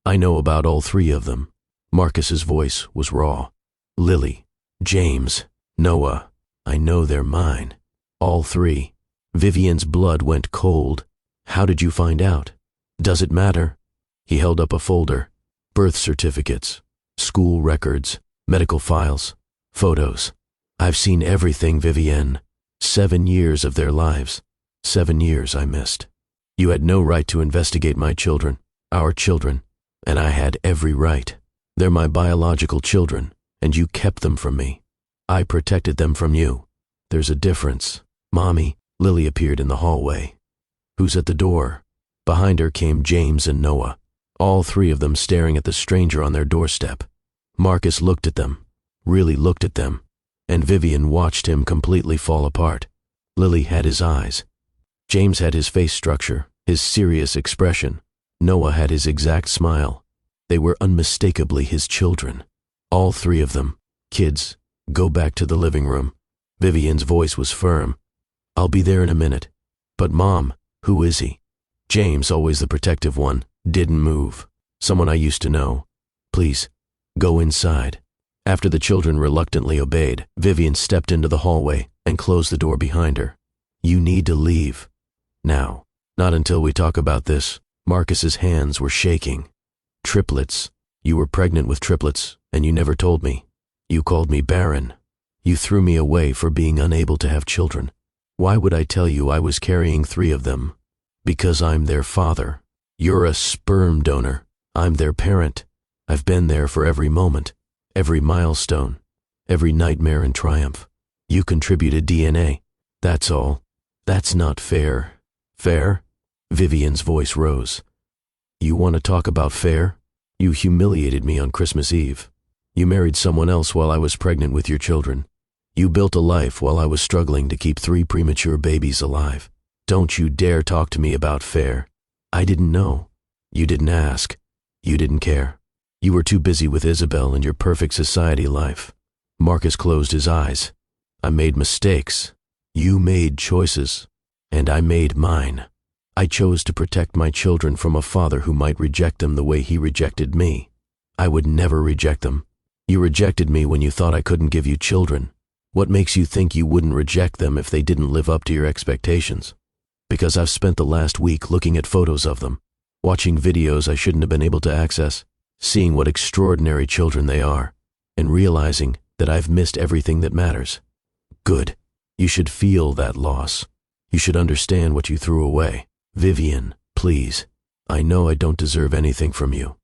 "I know about all three of them." Marcus's voice was raw. "Lily, James, Noah, I know they're mine. All three." Vivian's blood went cold. "How did you find out? Does it matter?" He held up a folder. Birth certificates, school records, medical files, photos. "I've seen everything, Vivienne. 7 years of their lives. 7 years I missed. You had no right to investigate my children, our children, and I had every right. They're my biological children, and you kept them from me. I protected them from you. There's a difference." "Mommy," Lily appeared in the hallway. "Who's at the door?" Behind her came James and Noah, all three of them staring at the stranger on their doorstep. Marcus looked at them, really looked at them, and Vivian watched him completely fall apart. Lily had his eyes. James had his face structure, his serious expression. Noah had his exact smile. They were unmistakably his children. All three of them. "Kids, go back to the living room." Vivian's voice was firm. "I'll be there in a minute." "But Mom, who is he?" James, always the protective one, didn't move. "Someone I used to know. Please, go inside." After the children reluctantly obeyed, Vivian stepped into the hallway and closed the door behind her. "You need to leave. Now. Not until we talk about this." Marcus's hands were shaking. "Triplets. You were pregnant with triplets, and you never told me. You called me barren. You threw me away for being unable to have children. Why would I tell you I was carrying 3 of them? Because I'm their father. You're a sperm donor. I'm their parent. I've been there for every moment, every milestone, every nightmare and triumph. You contributed DNA. That's all. That's not fair." "Fair?" Vivian's voice rose. "You want to talk about fair? You humiliated me on Christmas Eve. You married someone else while I was pregnant with your children. You built a life while I was struggling to keep 3 premature babies alive. Don't you dare talk to me about fair. I didn't know. You didn't ask. You didn't care. You were too busy with Isabel and your perfect society life." Marcus closed his eyes. "I made mistakes. You made choices. And I made mine. I chose to protect my children from a father who might reject them the way he rejected me. I would never reject them. You rejected me when you thought I couldn't give you children. What makes you think you wouldn't reject them if they didn't live up to your expectations? Because I've spent the last week looking at photos of them, watching videos I shouldn't have been able to access, seeing what extraordinary children they are, and realizing that I've missed everything that matters. Good. You should feel that loss. You should understand what you threw away. Vivian, please. I know I don't deserve anything from you.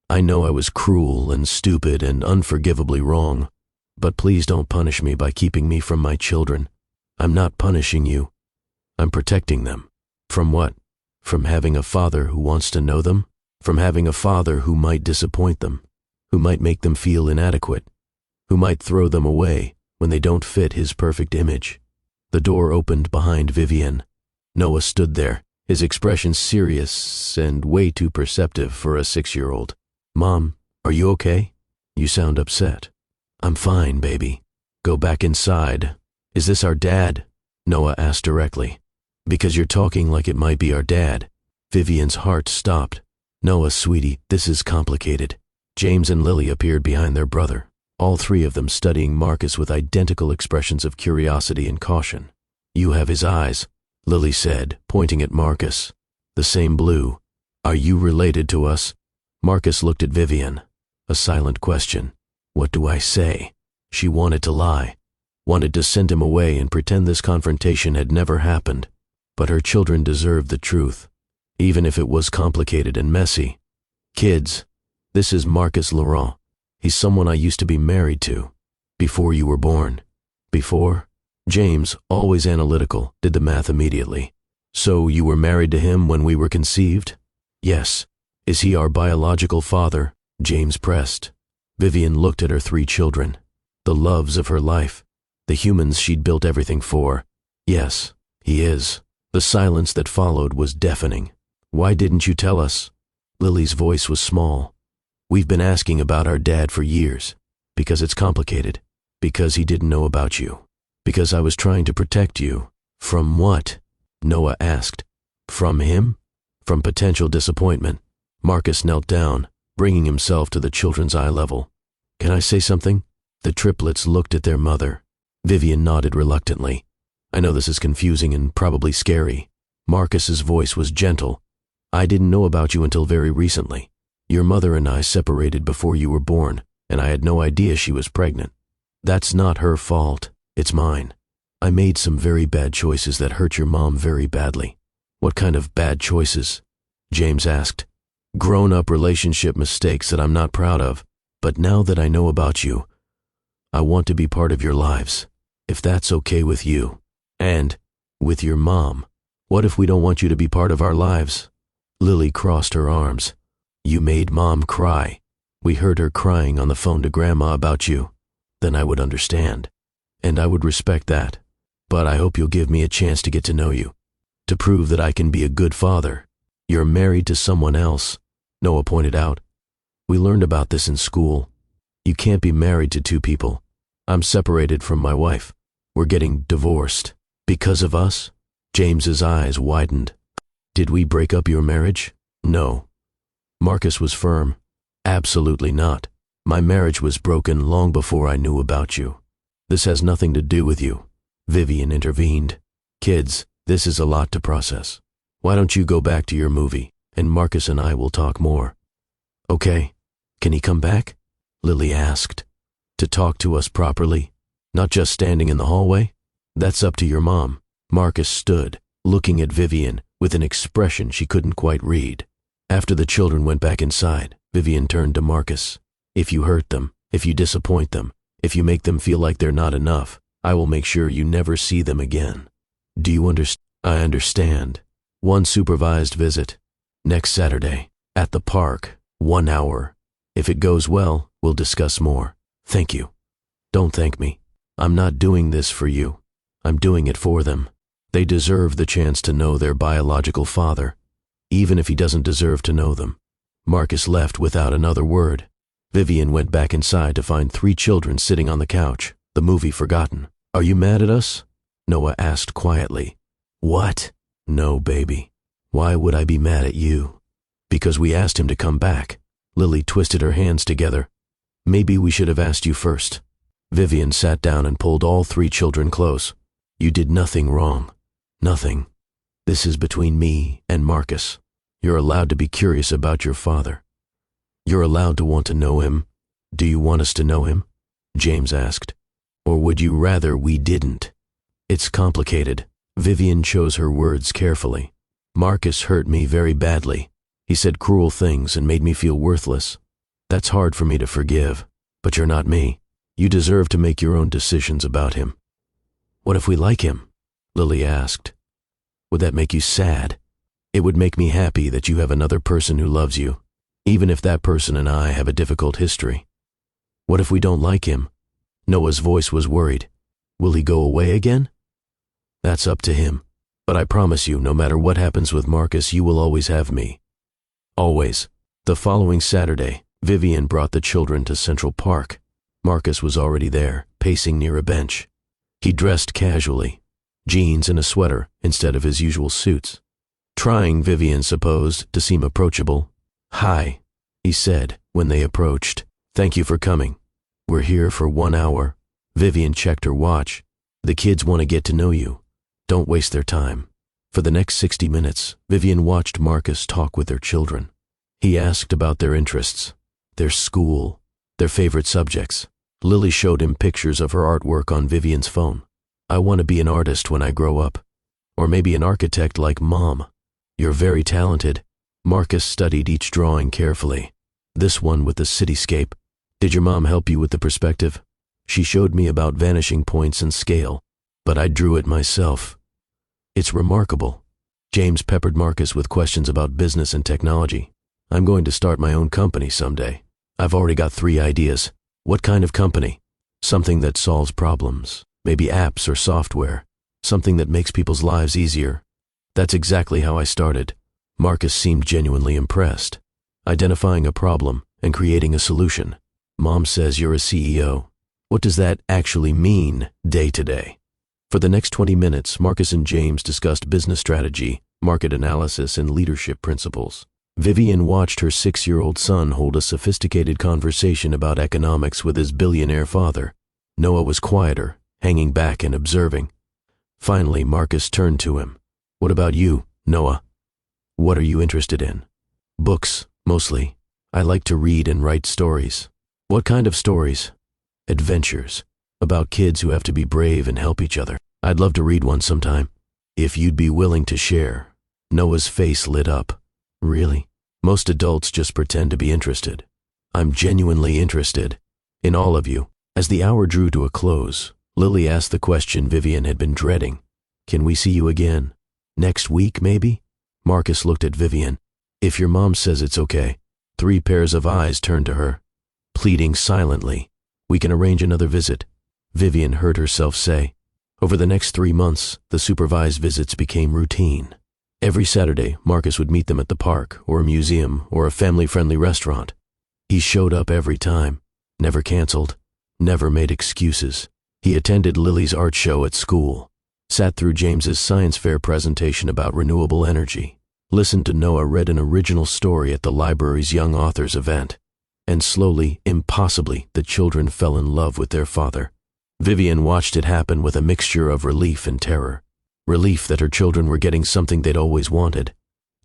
I know I was cruel and stupid and unforgivably wrong, but please don't punish me by keeping me from my children. I'm not punishing you. I'm protecting them. From what? From having a father who wants to know them? From having a father who might disappoint them, who might make them feel inadequate, who might throw them away when they don't fit his perfect image." The door opened behind Vivian. Noah stood there, his expression serious and way too perceptive for a 6-year-old. "Mom, are you okay? You sound upset." "I'm fine, baby. Go back inside." "Is this our dad?" Noah asked directly. "Because you're talking like it might be our dad." Vivian's heart stopped. "Noah, sweetie, this is complicated." James and Lily appeared behind their brother, all 3 of them studying Marcus with identical expressions of curiosity and caution. "You have his eyes," Lily said, pointing at Marcus. "The same blue. Are you related to us?" Marcus looked at Vivian. A silent question. What do I say? She wanted to lie, wanted to send him away and pretend this confrontation had never happened. But her children deserved the truth, even if it was complicated and messy. "Kids, this is Marcus Laurent. He's someone I used to be married to, before you were born." "Before?" James, always analytical, did the math immediately. "So you were married to him when we were conceived?" "Yes." "Is he our biological father?" James pressed. Vivian looked at her 3 children, the loves of her life, the humans she'd built everything for. Yes, he is. The silence that followed was deafening. Why didn't you tell us? Lily's voice was small. We've been asking about our dad for years. Because it's complicated. Because he didn't know about you. Because I was trying to protect you. From what? Noah asked. From him? From potential disappointment. Marcus knelt down, bringing himself to the children's eye level. Can I say something? The triplets looked at their mother. Vivian nodded reluctantly. I know this is confusing and probably scary. Marcus's voice was gentle. I didn't know about you until very recently. Your mother and I separated before you were born, and I had no idea she was pregnant. That's not her fault. It's mine. I made some very bad choices that hurt your mom very badly. What kind of bad choices? James asked. Grown-up relationship mistakes that I'm not proud of. But now that I know about you, I want to be part of your lives, if that's okay with you. And with your mom. What if we don't want you to be part of our lives? Lily crossed her arms. You made Mom cry. We heard her crying on the phone to Grandma about you. Then I would understand. And I would respect that. But I hope you'll give me a chance to get to know you. To prove that I can be a good father. You're married to someone else, Noah pointed out. We learned about this in school. You can't be married to 2 people. I'm separated from my wife. We're getting divorced. Because of us? James's eyes widened. Did we break up your marriage? No. Marcus was firm. Absolutely not. My marriage was broken long before I knew about you. This has nothing to do with you. Vivian intervened. Kids, this is a lot to process. Why don't you go back to your movie, and Marcus and I will talk more. Okay. Can he come back? Lily asked. To talk to us properly? Not just standing in the hallway? That's up to your mom. Marcus stood, looking at Vivian with an expression she couldn't quite read. After the children went back inside, Vivian turned to Marcus. If you hurt them, if you disappoint them, if you make them feel like they're not enough, I will make sure you never see them again. Do you understand? I understand. 1 supervised visit. Next Saturday. At the park. 1 hour. If it goes well, we'll discuss more. Thank you. Don't thank me. I'm not doing this for you. I'm doing it for them. They deserve the chance to know their biological father, even if he doesn't deserve to know them. Marcus left without another word. Vivian went back inside to find 3 children sitting on the couch, the movie forgotten. Are you mad at us? Noah asked quietly. What? No, baby. Why would I be mad at you? Because we asked him to come back. Lily twisted her hands together. Maybe we should have asked you first. Vivian sat down and pulled all 3 children close. You did nothing wrong. Nothing. This is between me and Marcus. You're allowed to be curious about your father. You're allowed to want to know him. Do you want us to know him? James asked. Or would you rather we didn't? It's complicated. Vivian chose her words carefully. Marcus hurt me very badly. He said cruel things and made me feel worthless. That's hard for me to forgive, but you're not me. You deserve to make your own decisions about him. What if we like him? Lily asked. Would that make you sad? It would make me happy that you have another person who loves you, even if that person and I have a difficult history. What if we don't like him? Noah's voice was worried. Will he go away again? That's up to him. But I promise you, no matter what happens with Marcus, you will always have me. Always. The following Saturday, Vivian brought the children to Central Park. Marcus was already there, pacing near a bench. He dressed casually, jeans and a sweater instead of his usual suits. Trying, Vivian supposed, to seem approachable. Hi, he said when they approached. Thank you for coming. We're here for 1 hour. Vivian checked her watch. The kids want to get to know you. Don't waste their time. For the next 60 minutes, Vivian watched Marcus talk with their children. He asked about their interests, their school, their favorite subjects. Lily showed him pictures of her artwork on Vivian's phone. I want to be an artist when I grow up. Or maybe an architect like Mom. You're very talented. Marcus studied each drawing carefully. This one with the cityscape. Did your mom help you with the perspective? She showed me about vanishing points and scale, but I drew it myself. It's remarkable. James peppered Marcus with questions about business and technology. I'm going to start my own company someday. I've already got 3 ideas. What kind of company? Something that solves problems. Maybe apps or software. Something that makes people's lives easier. That's exactly how I started. Marcus seemed genuinely impressed. Identifying a problem and creating a solution. Mom says you're a CEO. What does that actually mean day to day? For the next 20 minutes, Marcus and James discussed business strategy, market analysis, and leadership principles. Vivian watched her 6-year-old son hold a sophisticated conversation about economics with his billionaire father. Noah was quieter, hanging back and observing. Finally, Marcus turned to him. What about you, Noah? What are you interested in? Books, mostly. I like to read and write stories. What kind of stories? Adventures. About kids who have to be brave and help each other. I'd love to read one sometime. If you'd be willing to share. Noah's face lit up. Really? Most adults just pretend to be interested. I'm genuinely interested. In all of you. As the hour drew to a close, Lily asked the question Vivian had been dreading. Can we see you again? Next week, maybe? Marcus looked at Vivian. If your mom says it's okay. 3 pairs of eyes turned to her, pleading silently. We can arrange another visit. Vivian heard herself say. Over the next 3 months, the supervised visits became routine. Every Saturday, Marcus would meet them at the park, or a museum, or a family-friendly restaurant. He showed up every time, never canceled, never made excuses. He attended Lily's art show at school, sat through James's science fair presentation about renewable energy, listened to Noah read an original story at the library's young authors event, and slowly, impossibly, the children fell in love with their father. Vivian watched it happen with a mixture of relief and terror. Relief that her children were getting something they'd always wanted.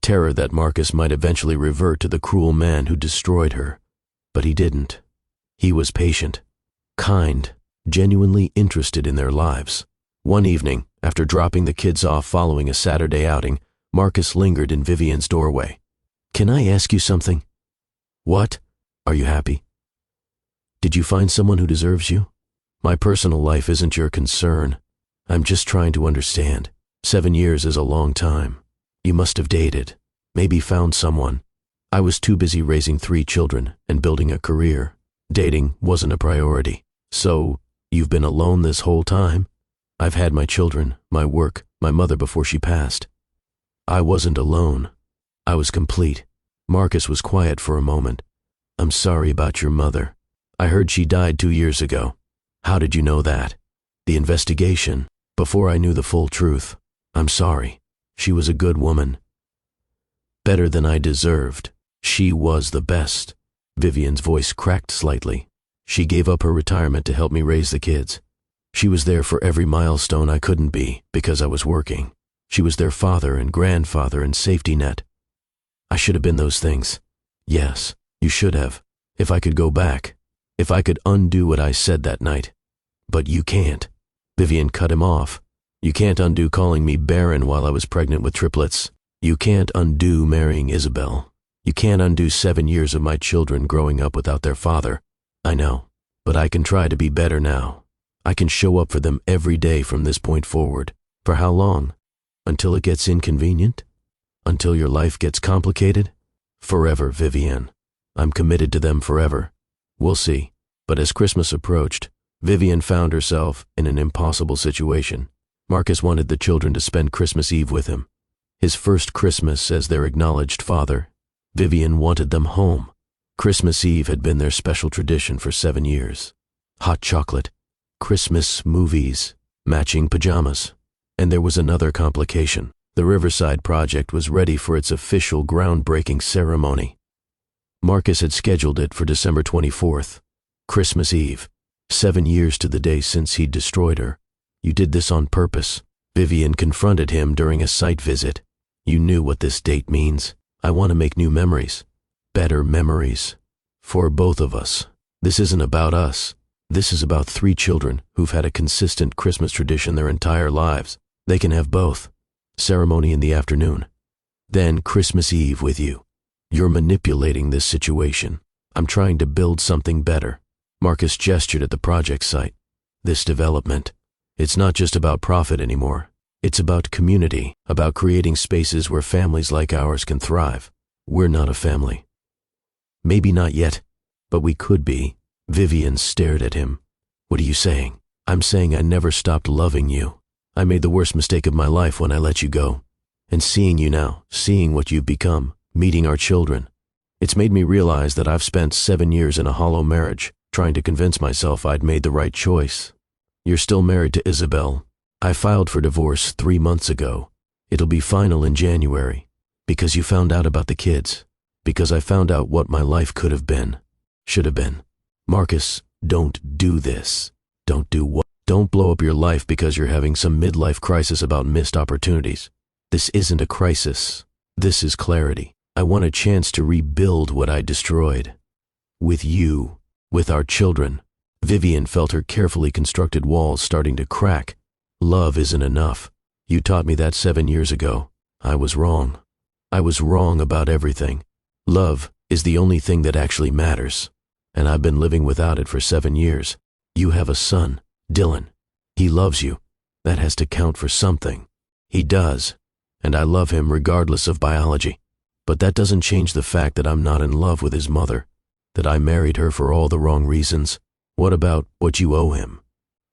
Terror that Marcus might eventually revert to the cruel man who destroyed her. But he didn't. He was patient, kind, genuinely interested in their lives. One evening, after dropping the kids off following a Saturday outing, Marcus lingered in Vivian's doorway. Can I ask you something? What? Are you happy? Did you find someone who deserves you? My personal life isn't your concern. I'm just trying to understand. 7 years is a long time. You must have dated, maybe found someone. I was too busy raising 3 children and building a career. Dating wasn't a priority. So, you've been alone this whole time? I've had my children, my work, my mother before she passed. I wasn't alone. I was complete. Marcus was quiet for a moment. I'm sorry about your mother. I heard she died 2 years ago. How did you know that? The investigation. Before I knew the full truth. I'm sorry. She was a good woman. Better than I deserved. She was the best. Vivian's voice cracked slightly. She gave up her retirement to help me raise the kids. She was there for every milestone I couldn't be because I was working. She was their father and grandfather and safety net. I should have been those things. Yes, you should have. If I could go back. If I could undo what I said that night. But you can't. Vivian cut him off. You can't undo calling me barren while I was pregnant with triplets. You can't undo marrying Isabel. You can't undo 7 years of my children growing up without their father. I know, but I can try to be better now. I can show up for them every day from this point forward. For how long? Until it gets inconvenient? Until your life gets complicated? Forever, Vivian. I'm committed to them forever. We'll see. But as Christmas approached, Vivian found herself in an impossible situation. Marcus wanted the children to spend Christmas Eve with him. His first Christmas as their acknowledged father. Vivian wanted them home. Christmas Eve had been their special tradition for 7 years. Hot chocolate, Christmas movies, matching pajamas. And there was another complication. The Riverside project was ready for its official groundbreaking ceremony. Marcus had scheduled it for December 24th, Christmas Eve. 7 years to the day since he'd destroyed her. You did this on purpose. Vivian confronted him during a site visit. You knew what this date means. I want to make new memories. Better memories. For both of us. This isn't about us. This is about 3 children who've had a consistent Christmas tradition their entire lives. They can have both. Ceremony in the afternoon. Then Christmas Eve with you. You're manipulating this situation. I'm trying to build something better. Marcus gestured at the project site. This development. It's not just about profit anymore. It's about community, about creating spaces where families like ours can thrive. We're not a family. Maybe not yet. But we could be. Vivian stared at him. What are you saying? I'm saying I never stopped loving you. I made the worst mistake of my life when I let you go. And seeing you now, seeing what you've become, meeting our children, it's made me realize that I've spent 7 years in a hollow marriage, trying to convince myself I'd made the right choice. You're still married to Isabel. I filed for divorce 3 months ago. It'll be final in January. Because you found out about the kids. Because I found out what my life could have been. Should have been. Marcus, don't do this. Don't do what? Don't blow up your life because you're having some midlife crisis about missed opportunities. This isn't a crisis. This is clarity. I want a chance to rebuild what I destroyed. With you. With our children. Vivian felt her carefully constructed walls starting to crack. Love isn't enough. You taught me that 7 years ago. I was wrong. I was wrong about everything. Love is the only thing that actually matters. And I've been living without it for 7 years. You have a son, Dylan. He loves you. That has to count for something. He does. And I love him regardless of biology. But that doesn't change the fact that I'm not in love with his mother. That I married her for all the wrong reasons. What about what you owe him?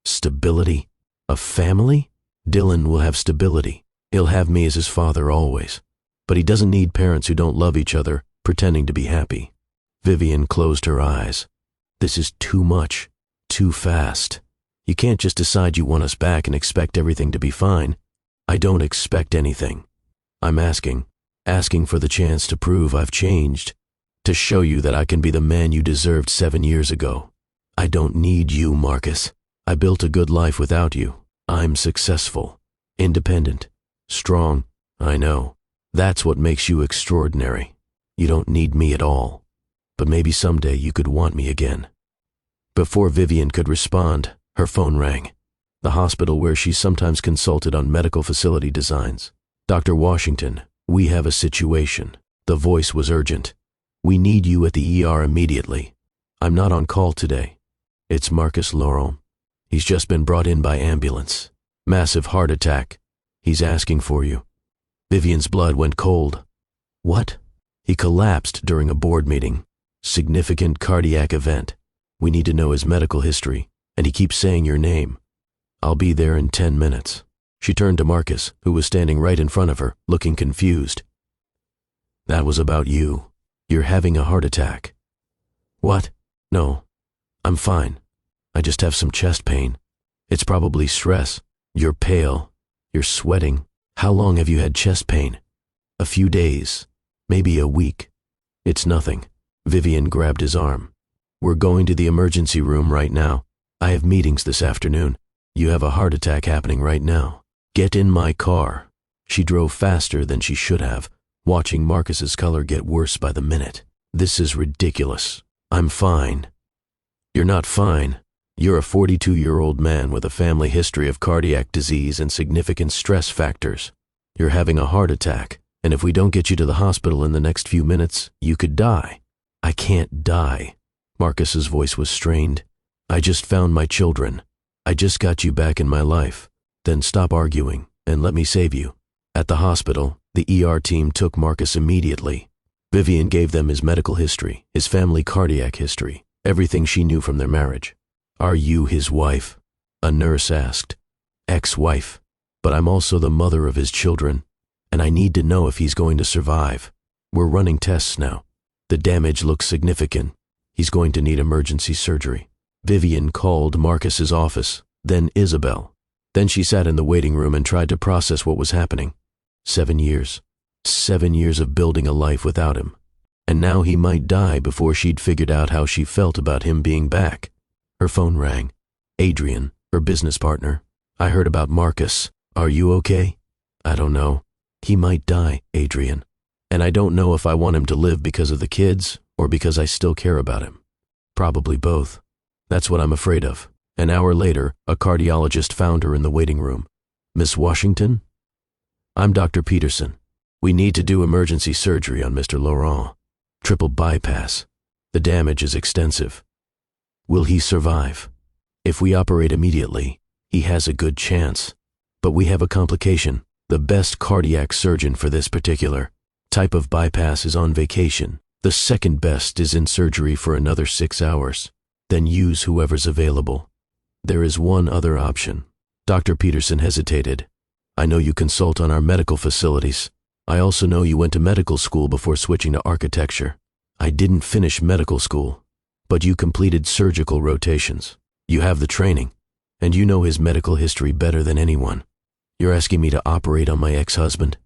Stability? A family? Dylan will have stability. He'll have me as his father always. But he doesn't need parents who don't love each other, pretending to be happy. Vivian closed her eyes. This is too much. Too fast. You can't just decide you want us back and expect everything to be fine. I don't expect anything. I'm asking for the chance to prove I've changed. To show you that I can be the man you deserved 7 years ago. I don't need you, Marcus. I built a good life without you. I'm successful. Independent. Strong. I know. That's what makes you extraordinary. You don't need me at all. But maybe someday you could want me again. Before Vivian could respond, her phone rang. The hospital where she sometimes consulted on medical facility designs. Dr. Washington, we have a situation. The voice was urgent. We need you at the ER immediately. I'm not on call today. It's Marcus Laurent. He's just been brought in by ambulance. Massive heart attack. He's asking for you. Vivian's blood went cold. What? He collapsed during a board meeting. Significant cardiac event. We need to know his medical history, and he keeps saying your name. I'll be there in 10 minutes. She turned to Marcus, who was standing right in front of her, looking confused. That was about you. You're having a heart attack. What? No, I'm fine. I just have some chest pain. It's probably stress. You're pale. You're sweating. How long have you had chest pain? A few days. Maybe a week. It's nothing. Vivian grabbed his arm. We're going to the emergency room right now. I have meetings this afternoon. You have a heart attack happening right now. Get in my car. She drove faster than she should have, watching Marcus's color get worse by the minute. This is ridiculous. I'm fine. You're not fine. You're a 42-year-old man with a family history of cardiac disease and significant stress factors. You're having a heart attack, and if we don't get you to the hospital in the next few minutes, you could die. I can't die. Marcus's voice was strained. I just found my children. I just got you back in my life. Then stop arguing and let me save you. At the hospital, the ER team took Marcus immediately. Vivian gave them his medical history, his family cardiac history, everything she knew from their marriage. Are you his wife? A nurse asked. Ex-wife. But I'm also the mother of his children, and I need to know if he's going to survive. We're running tests now. The damage looks significant. He's going to need emergency surgery. Vivian called Marcus's office, then Isabel. Then she sat in the waiting room and tried to process what was happening. 7 years. 7 years of building a life without him. And now he might die before she'd figured out how she felt about him being back. Her phone rang. Adrian, her business partner. I heard about Marcus. Are you okay? I don't know. He might die, Adrian. And I don't know if I want him to live because of the kids or because I still care about him. Probably both. That's what I'm afraid of. An hour later, a cardiologist found her in the waiting room. Miss Washington? I'm Dr. Peterson. We need to do emergency surgery on Mr. Laurent. Triple bypass. The damage is extensive. Will he survive? If we operate immediately, he has a good chance. But we have a complication. The best cardiac surgeon for this particular type of bypass is on vacation. The second best is in surgery for another 6 hours. Then use whoever's available. There is one other option. Dr. Peterson hesitated. I know you consult on our medical facilities. I also know you went to medical school before switching to architecture. I didn't finish medical school, but you completed surgical rotations. You have the training, and you know his medical history better than anyone. You're asking me to operate on my ex-husband?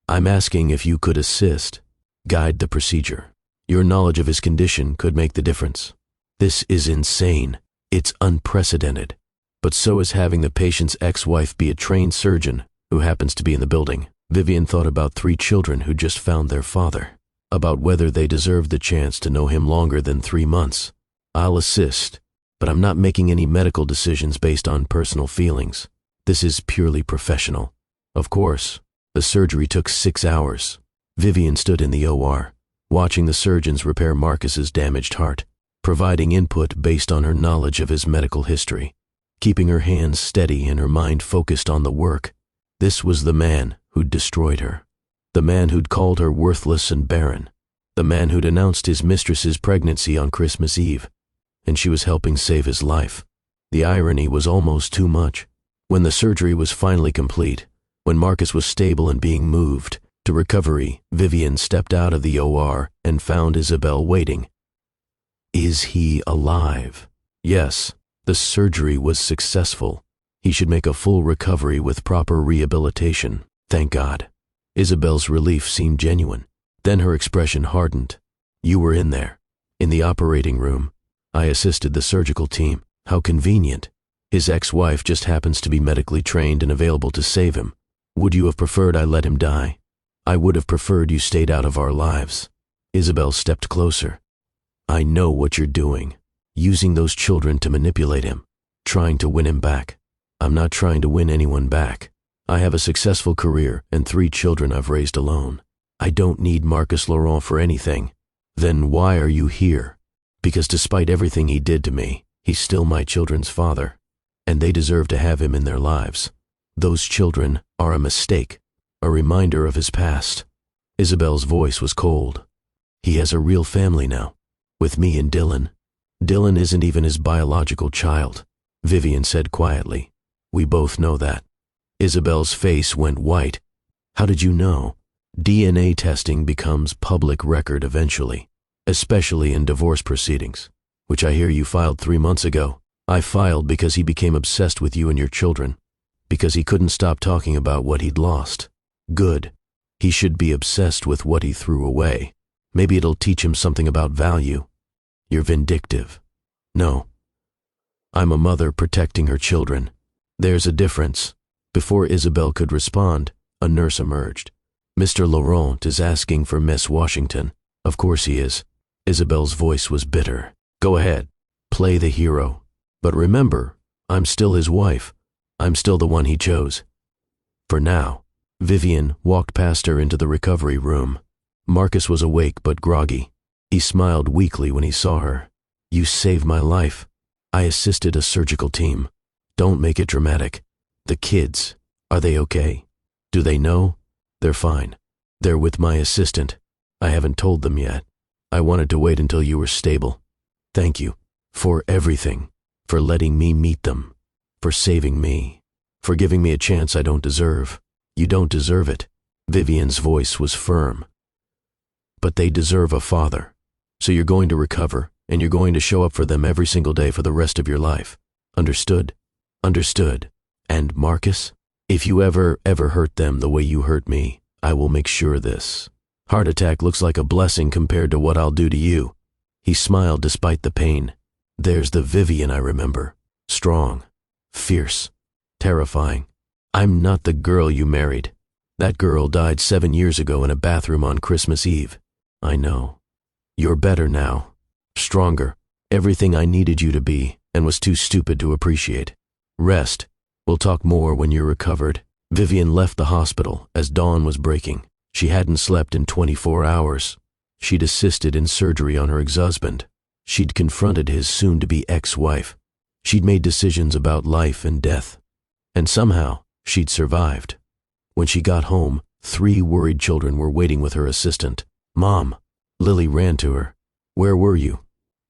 I'm asking if you could assist, guide the procedure. Your knowledge of his condition could make the difference. This is insane. It's unprecedented. But so is having the patient's ex-wife be a trained surgeon who happens to be in the building. Vivian thought about 3 children who just found their father, about whether they deserved the chance to know him longer than 3 months. I'll assist, but I'm not making any medical decisions based on personal feelings. This is purely professional. Of course, the surgery took 6 hours. Vivian stood in the OR, watching the surgeons repair Marcus's damaged heart, providing input based on her knowledge of his medical history, keeping her hands steady and her mind focused on the work. This was the man who'd destroyed her, the man who'd called her worthless and barren, the man who'd announced his mistress's pregnancy on Christmas Eve, and she was helping save his life. The irony was almost too much. When the surgery was finally complete, when Marcus was stable and being moved to recovery, Vivian stepped out of the OR and found Isabel waiting. Is he alive? Yes, the surgery was successful. He should make a full recovery with proper rehabilitation. Thank God. Isabel's relief seemed genuine. Then her expression hardened. You were in there, in the operating room. I assisted the surgical team. How convenient. His ex-wife just happens to be medically trained and available to save him. Would you have preferred I let him die? I would have preferred you stayed out of our lives. Isabel stepped closer. I know what you're doing, using those children to manipulate him, trying to win him back. I'm not trying to win anyone back. I have a successful career and 3 children I've raised alone. I don't need Marcus Laurent for anything. Then why are you here? Because despite everything he did to me, he's still my children's father, and they deserve to have him in their lives. Those children are a mistake, a reminder of his past. Isabel's voice was cold. He has a real family now, with me and Dylan. Dylan isn't even his biological child, Vivian said quietly. We both know that. Isabel's face went white. How did you know? DNA testing becomes public record eventually, especially in divorce proceedings, which I hear you filed 3 months ago. I filed because he became obsessed with you and your children, because he couldn't stop talking about what he'd lost. Good. He should be obsessed with what he threw away. Maybe it'll teach him something about value. You're vindictive. No. I'm a mother protecting her children. There's a difference. Before Isabel could respond, a nurse emerged. Mr. Laurent is asking for Miss Washington. Of course he is. Isabel's voice was bitter. Go ahead. Play the hero. But remember, I'm still his wife. I'm still the one he chose. For now. Vivian walked past her into the recovery room. Marcus was awake but groggy. He smiled weakly when he saw her. You saved my life. I assisted a surgical team. Don't make it dramatic. The kids, are they okay? Do they know? They're fine. They're with my assistant. I haven't told them yet. I wanted to wait until you were stable. Thank you for everything, for letting me meet them, for saving me, for giving me a chance I don't deserve. You don't deserve it. Vivian's voice was firm. But they deserve a father. So you're going to recover, and you're going to show up for them every single day for the rest of your life. Understood? Understood. And Marcus, if you ever hurt them the way you hurt me, I will make sure this heart attack looks like a blessing compared to what I'll do to you. He smiled despite the pain. There's the Vivian I remember. Strong, fierce, terrifying. I'm not the girl you married. That girl died 7 years ago in a bathroom on Christmas Eve. I know. You're better now. Stronger. Everything I needed you to be and was too stupid to appreciate. Rest. We'll talk more when you're recovered. Vivian left the hospital as dawn was breaking. She hadn't slept in 24 hours. She'd assisted in surgery on her ex-husband. She'd confronted his soon-to-be ex-wife. She'd made decisions about life and death. And somehow, she'd survived. When she got home, 3 worried children were waiting with her assistant. Mom, Lily ran to her. "Where were you?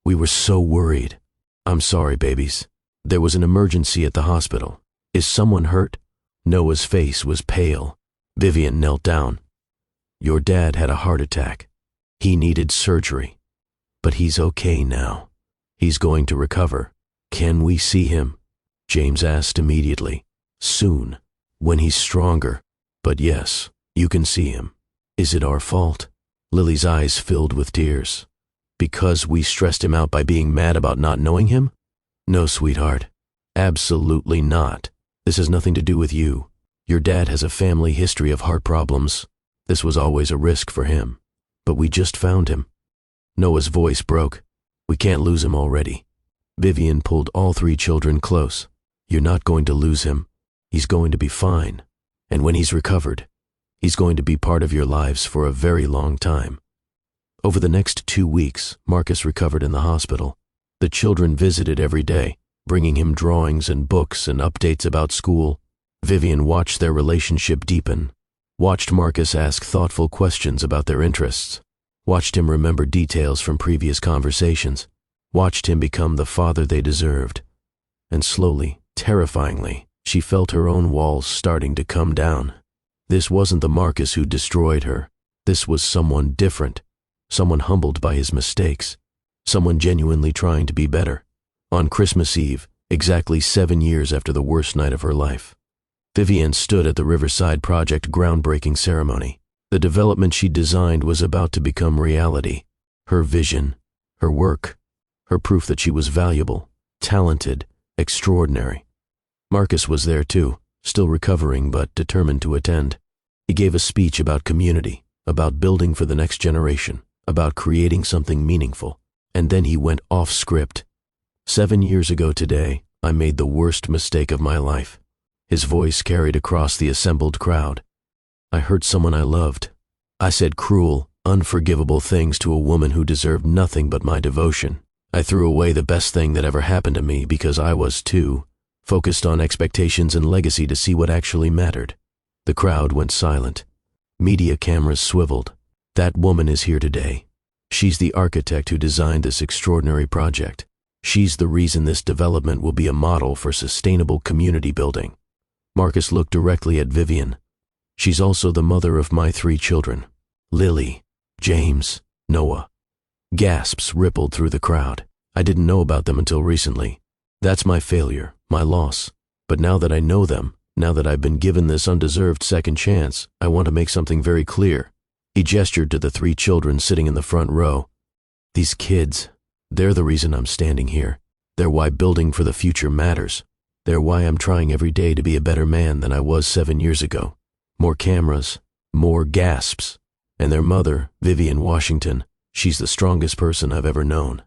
We were so worried." "I'm sorry, babies. There was an emergency at the hospital. Is someone hurt?" Noah's face was pale. Vivian knelt down. "Your dad had a heart attack. He needed surgery. But he's okay now. He's going to recover. Can we see him?" James asked immediately. "Soon, when he's stronger. But yes, you can see him." "Is it our fault?" Lily's eyes filled with tears. "Because we stressed him out by being mad about not knowing him?" "No, sweetheart. Absolutely not. This has nothing to do with you. Your dad has a family history of heart problems. This was always a risk for him. But we just found him." Noah's voice broke. "We can't lose him already." Vivian pulled all 3 children close. "You're not going to lose him. He's going to be fine. And when he's recovered, he's going to be part of your lives for a very long time." Over the next 2 weeks, Marcus recovered in the hospital. The children visited every day, bringing him drawings and books and updates about school. Vivian watched their relationship deepen, watched Marcus ask thoughtful questions about their interests, watched him remember details from previous conversations, watched him become the father they deserved. And slowly, terrifyingly, she felt her own walls starting to come down. This wasn't the Marcus who destroyed her. This was someone different, someone humbled by his mistakes, someone genuinely trying to be better. On Christmas Eve, exactly 7 years after the worst night of her life, Vivian stood at the Riverside Project groundbreaking ceremony. The development she designed was about to become reality. Her vision, her work, her proof that she was valuable, talented, extraordinary. Marcus was there too, still recovering but determined to attend. He gave a speech about community, about building for the next generation, about creating something meaningful. And then he went off script. "7 years ago today, I made the worst mistake of my life." His voice carried across the assembled crowd. "I hurt someone I loved. I said cruel, unforgivable things to a woman who deserved nothing but my devotion. I threw away the best thing that ever happened to me because I was too focused on expectations and legacy to see what actually mattered." The crowd went silent. Media cameras swiveled. "That woman is here today. She's the architect who designed this extraordinary project. She's the reason this development will be a model for sustainable community building." Marcus looked directly at Vivian. "She's also the mother of my 3 children, Lily, James, Noah." Gasps rippled through the crowd. "I didn't know about them until recently. That's my failure, my loss. But now that I know them, now that I've been given this undeserved second chance, I want to make something very clear." He gestured to the 3 children sitting in the front row. "These kids, they're the reason I'm standing here. They're why building for the future matters. They're why I'm trying every day to be a better man than I was 7 years ago." More cameras, more gasps. And their mother, Vivian Washington, she's the strongest person I've ever known.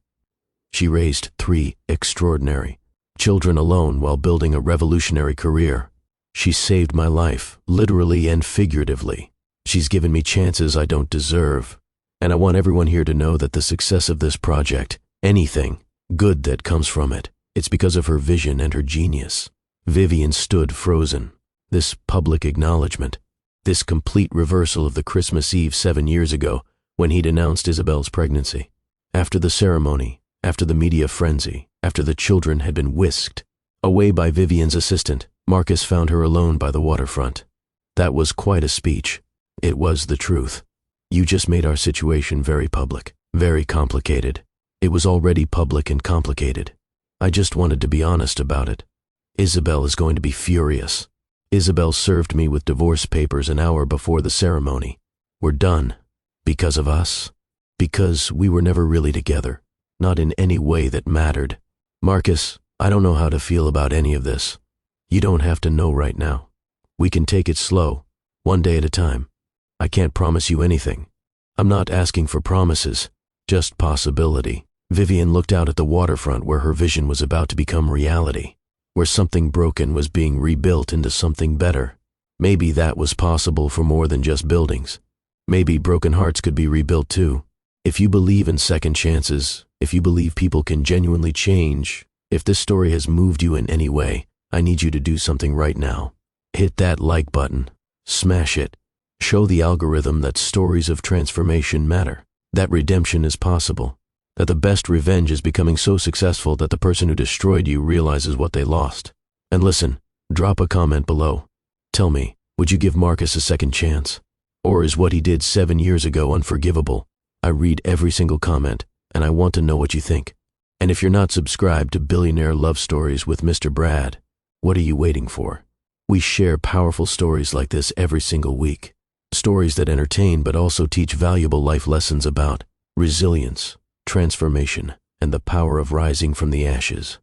She raised 3 extraordinary children alone while building a revolutionary career. She saved my life, literally and figuratively. She's given me chances I don't deserve. And I want everyone here to know that the success of this project, anything good that comes from it, it's because of her vision and her genius. Vivian stood frozen. This public acknowledgement, this complete reversal of the Christmas Eve 7 years ago when he'd announced Isabel's pregnancy. After the ceremony, after the media frenzy, after the children had been whisked away by Vivian's assistant, Marcus found her alone by the waterfront. That was quite a speech. It was the truth. "You just made our situation very public, very complicated. It was already public and complicated. I just wanted to be honest about it. Isabel is going to be furious. Isabel served me with divorce papers an hour before the ceremony. We're done. Because of us. Because we were never really together. Not in any way that mattered. Marcus, I don't know how to feel about any of this. You don't have to know right now. We can take it slow, one day at a time. I can't promise you anything. I'm not asking for promises, just possibility." Vivian looked out at the waterfront where her vision was about to become reality, where something broken was being rebuilt into something better. Maybe that was possible for more than just buildings. Maybe broken hearts could be rebuilt too. If you believe in second chances, if you believe people can genuinely change, if this story has moved you in any way, I need you to do something right now. Hit that like button. Smash it. Show the algorithm that stories of transformation matter. that redemption is possible, that the best revenge is becoming so successful that the person who destroyed you realizes what they lost. And listen, drop a comment below. Tell me, would you give Marcus a second chance? Or is what he did 7 years ago unforgivable? I read every single comment, and I want to know what you think. And if you're not subscribed to Billionaire Love Stories with Mr. Brad, what are you waiting for? We share powerful stories like this every single week. Stories that entertain but also teach valuable life lessons about resilience, transformation, and the power of rising from the ashes.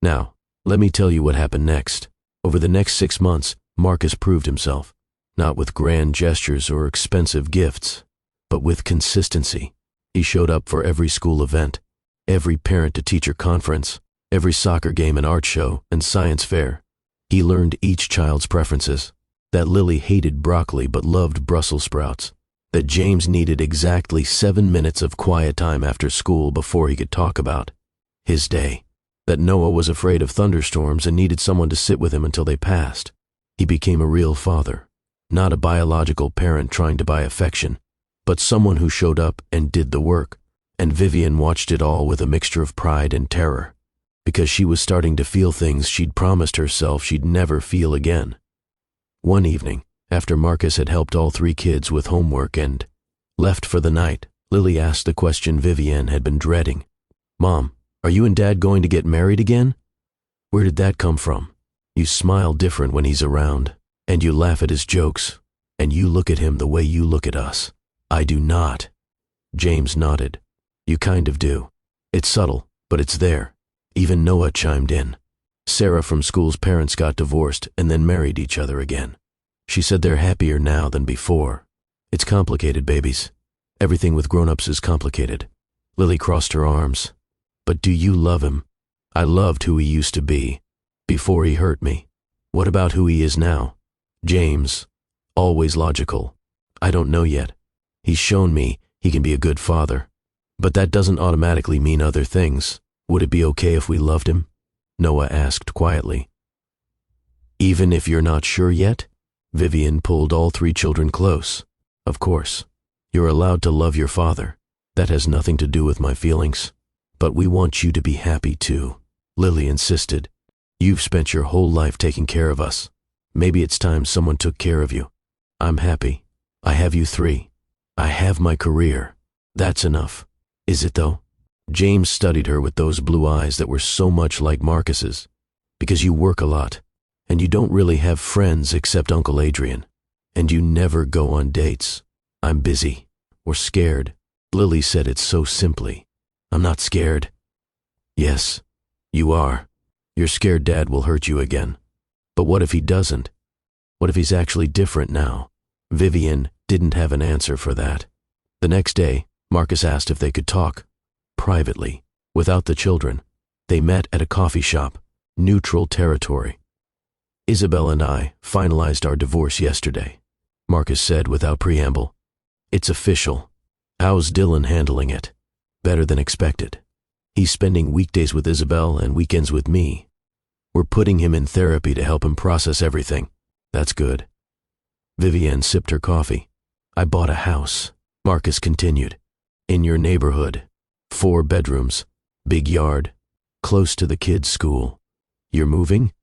Now, let me tell you what happened next. Over the next 6 months, Marcus proved himself, not with grand gestures or expensive gifts, but with consistency. He showed up for every school event, every parent-to-teacher conference, every soccer game and art show and science fair. He learned each child's preferences, that Lily hated broccoli but loved Brussels sprouts, that James needed exactly 7 minutes of quiet time after school before he could talk about his day, that Noah was afraid of thunderstorms and needed someone to sit with him until they passed. He became a real father, not a biological parent trying to buy affection, but someone who showed up and did the work. And Vivian watched it all with a mixture of pride and terror, because she was starting to feel things she'd promised herself she'd never feel again. One evening, after Marcus had helped all 3 kids with homework and left for the night, Lily asked the question Vivian had been dreading. "Mom, are you and Dad going to get married again?" "Where did that come from? You smile different when he's around, and you laugh at his jokes, and you look at him the way you look at us." "I do not." James nodded. "You kind of do. It's subtle, but it's there." Even Noah chimed in. Sarah from school's parents got divorced and then married each other again. She said they're happier now than before. "It's complicated, babies. Everything with grown-ups is complicated." Lily crossed her arms. "But do you love him? I loved who he used to be, before he hurt me. What about who he is now?" James, always logical. "I don't know yet. He's shown me he can be a good father. But that doesn't automatically mean other things. Would it be okay if we loved him?" Noah asked quietly. "Even if you're not sure yet?" Vivian pulled all 3 children close. "Of course. You're allowed to love your father. That has nothing to do with my feelings. But we want you to be happy too," Lily insisted. "You've spent your whole life taking care of us. Maybe it's time someone took care of you. I'm happy. I have you 3. I have my career. That's enough. Is it though?" James studied her with those blue eyes that were so much like Marcus's. "Because you work a lot, and you don't really have friends except Uncle Adrian, and you never go on dates. I'm busy, or scared." Lily said it so simply. "I'm not scared." "Yes, you are. You're scared Dad will hurt you again. But what if he doesn't? What if he's actually different now?" Vivian didn't have an answer for that. The next day, Marcus asked if they could talk. Privately, without the children. They met at a coffee shop, neutral territory. "Isabel and I finalized our divorce yesterday," Marcus said without preamble. "It's official. How's Dylan handling it?" "Better than expected. He's spending weekdays with Isabel and weekends with me. We're putting him in therapy to help him process everything." "That's good." Vivian sipped her coffee. "I bought a house," Marcus continued, "in your neighborhood. 4 bedrooms, big yard, close to the kids' school. You're moving?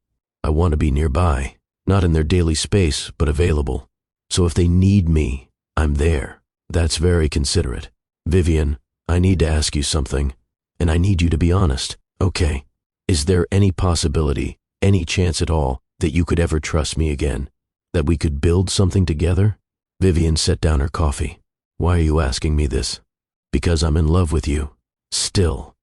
I want to be nearby, not in their daily space, but available. So if they need me, I'm there." "That's very considerate. Vivian, I need to ask you something, and I need you to be honest, okay? Is there any possibility, any chance at all, that you could ever trust me again? That we could build something together?" Vivian set down her coffee. "Why are you asking me this?" "Because I'm in love with you. Still.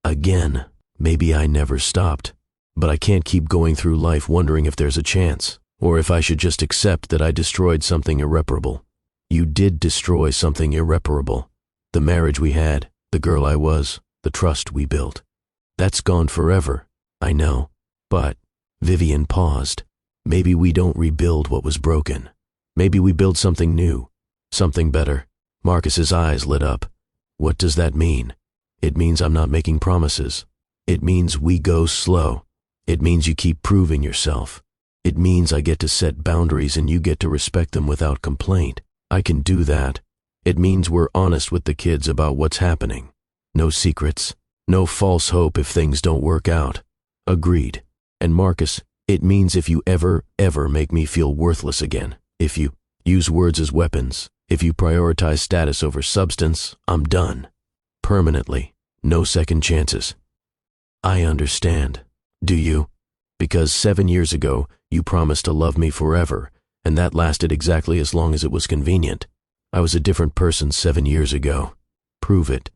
Again. Maybe I never stopped. But I can't keep going through life wondering if there's a chance, or if I should just accept that I destroyed something irreparable. You did destroy something irreparable. The marriage we had, the girl I was, the trust we built. That's gone forever, I know. But," Vivian paused, "maybe we don't rebuild what was broken. Maybe we build something new, something better." Marcus's eyes lit up. "What does that mean?" "It means I'm not making promises. It means we go slow. It means you keep proving yourself. It means I get to set boundaries and you get to respect them without complaint. I can do that, It means we're honest with the kids about what's happening. No secrets, no false hope if things don't work out. Agreed. And Marcus, it means if you ever make me feel worthless again, if you use words as weapons, if you prioritize status over substance, I'm done. Permanently. No second chances. I understand. Do you? Because 7 years ago, you promised to love me forever, and that lasted exactly as long as it was convenient. I was a different person 7 years ago. Prove it.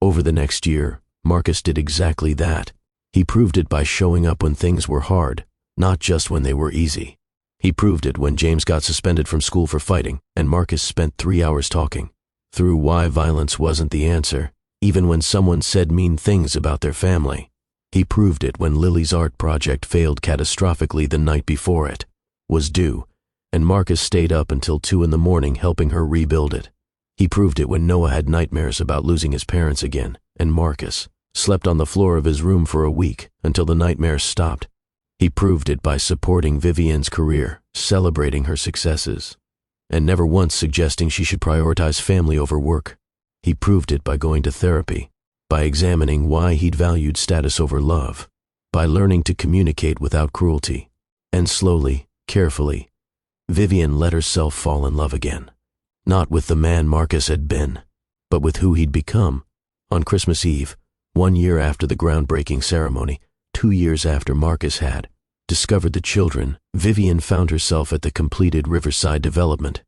Over the next year, Marcus did exactly that. He proved it by showing up when things were hard, not just when they were easy. He proved it when James got suspended from school for fighting, and Marcus spent 3 hours talking through why violence wasn't the answer, even when someone said mean things about their family. He proved it when Lily's art project failed catastrophically the night before it was due, and Marcus stayed up until 2 in the morning helping her rebuild it. He proved it when Noah had nightmares about losing his parents again, and Marcus slept on the floor of his room for a week until the nightmares stopped. He proved it by supporting Vivian's career, celebrating her successes, and never once suggesting she should prioritize family over work. He proved it by going to therapy, by examining why he'd valued status over love, by learning to communicate without cruelty, and slowly, carefully, Vivian let herself fall in love again. Not with the man Marcus had been, but with who he'd become. On Christmas Eve, 1 year after the groundbreaking ceremony, 2 years after Marcus had discovered the children, Vivian found herself at the completed Riverside development,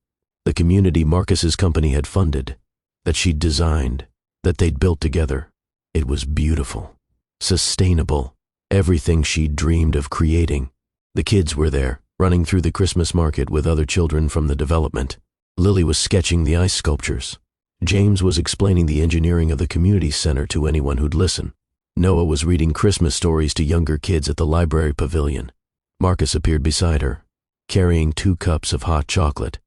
the community Marcus's company had funded, that she'd designed, that they'd built together. It was beautiful, sustainable, everything she'd dreamed of creating. The kids were there, running through the Christmas market with other children from the development. Lily was sketching the ice sculptures. James was explaining the engineering of the community center to anyone who'd listen. Noah was reading Christmas stories to younger kids at the library pavilion. Marcus appeared beside her, carrying 2 cups of hot chocolate.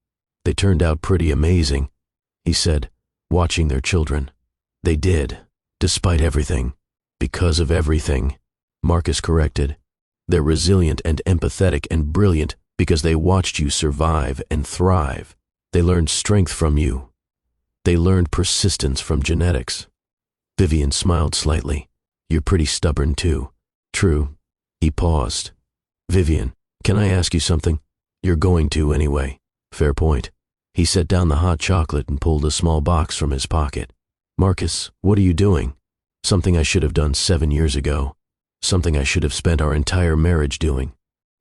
They turned out pretty amazing, he said, watching their children. They did, despite everything, because of everything, Marcus corrected. They're resilient and empathetic and brilliant because they watched you survive and thrive. They learned strength from you. They learned persistence from genetics. Vivian smiled slightly. You're pretty stubborn too. True. He paused. Vivian, can I ask you something? You're going to anyway. Fair point. He set down the hot chocolate and pulled a small box from his pocket. Marcus, what are you doing? Something I should have done 7 years ago. Something I should have spent our entire marriage doing.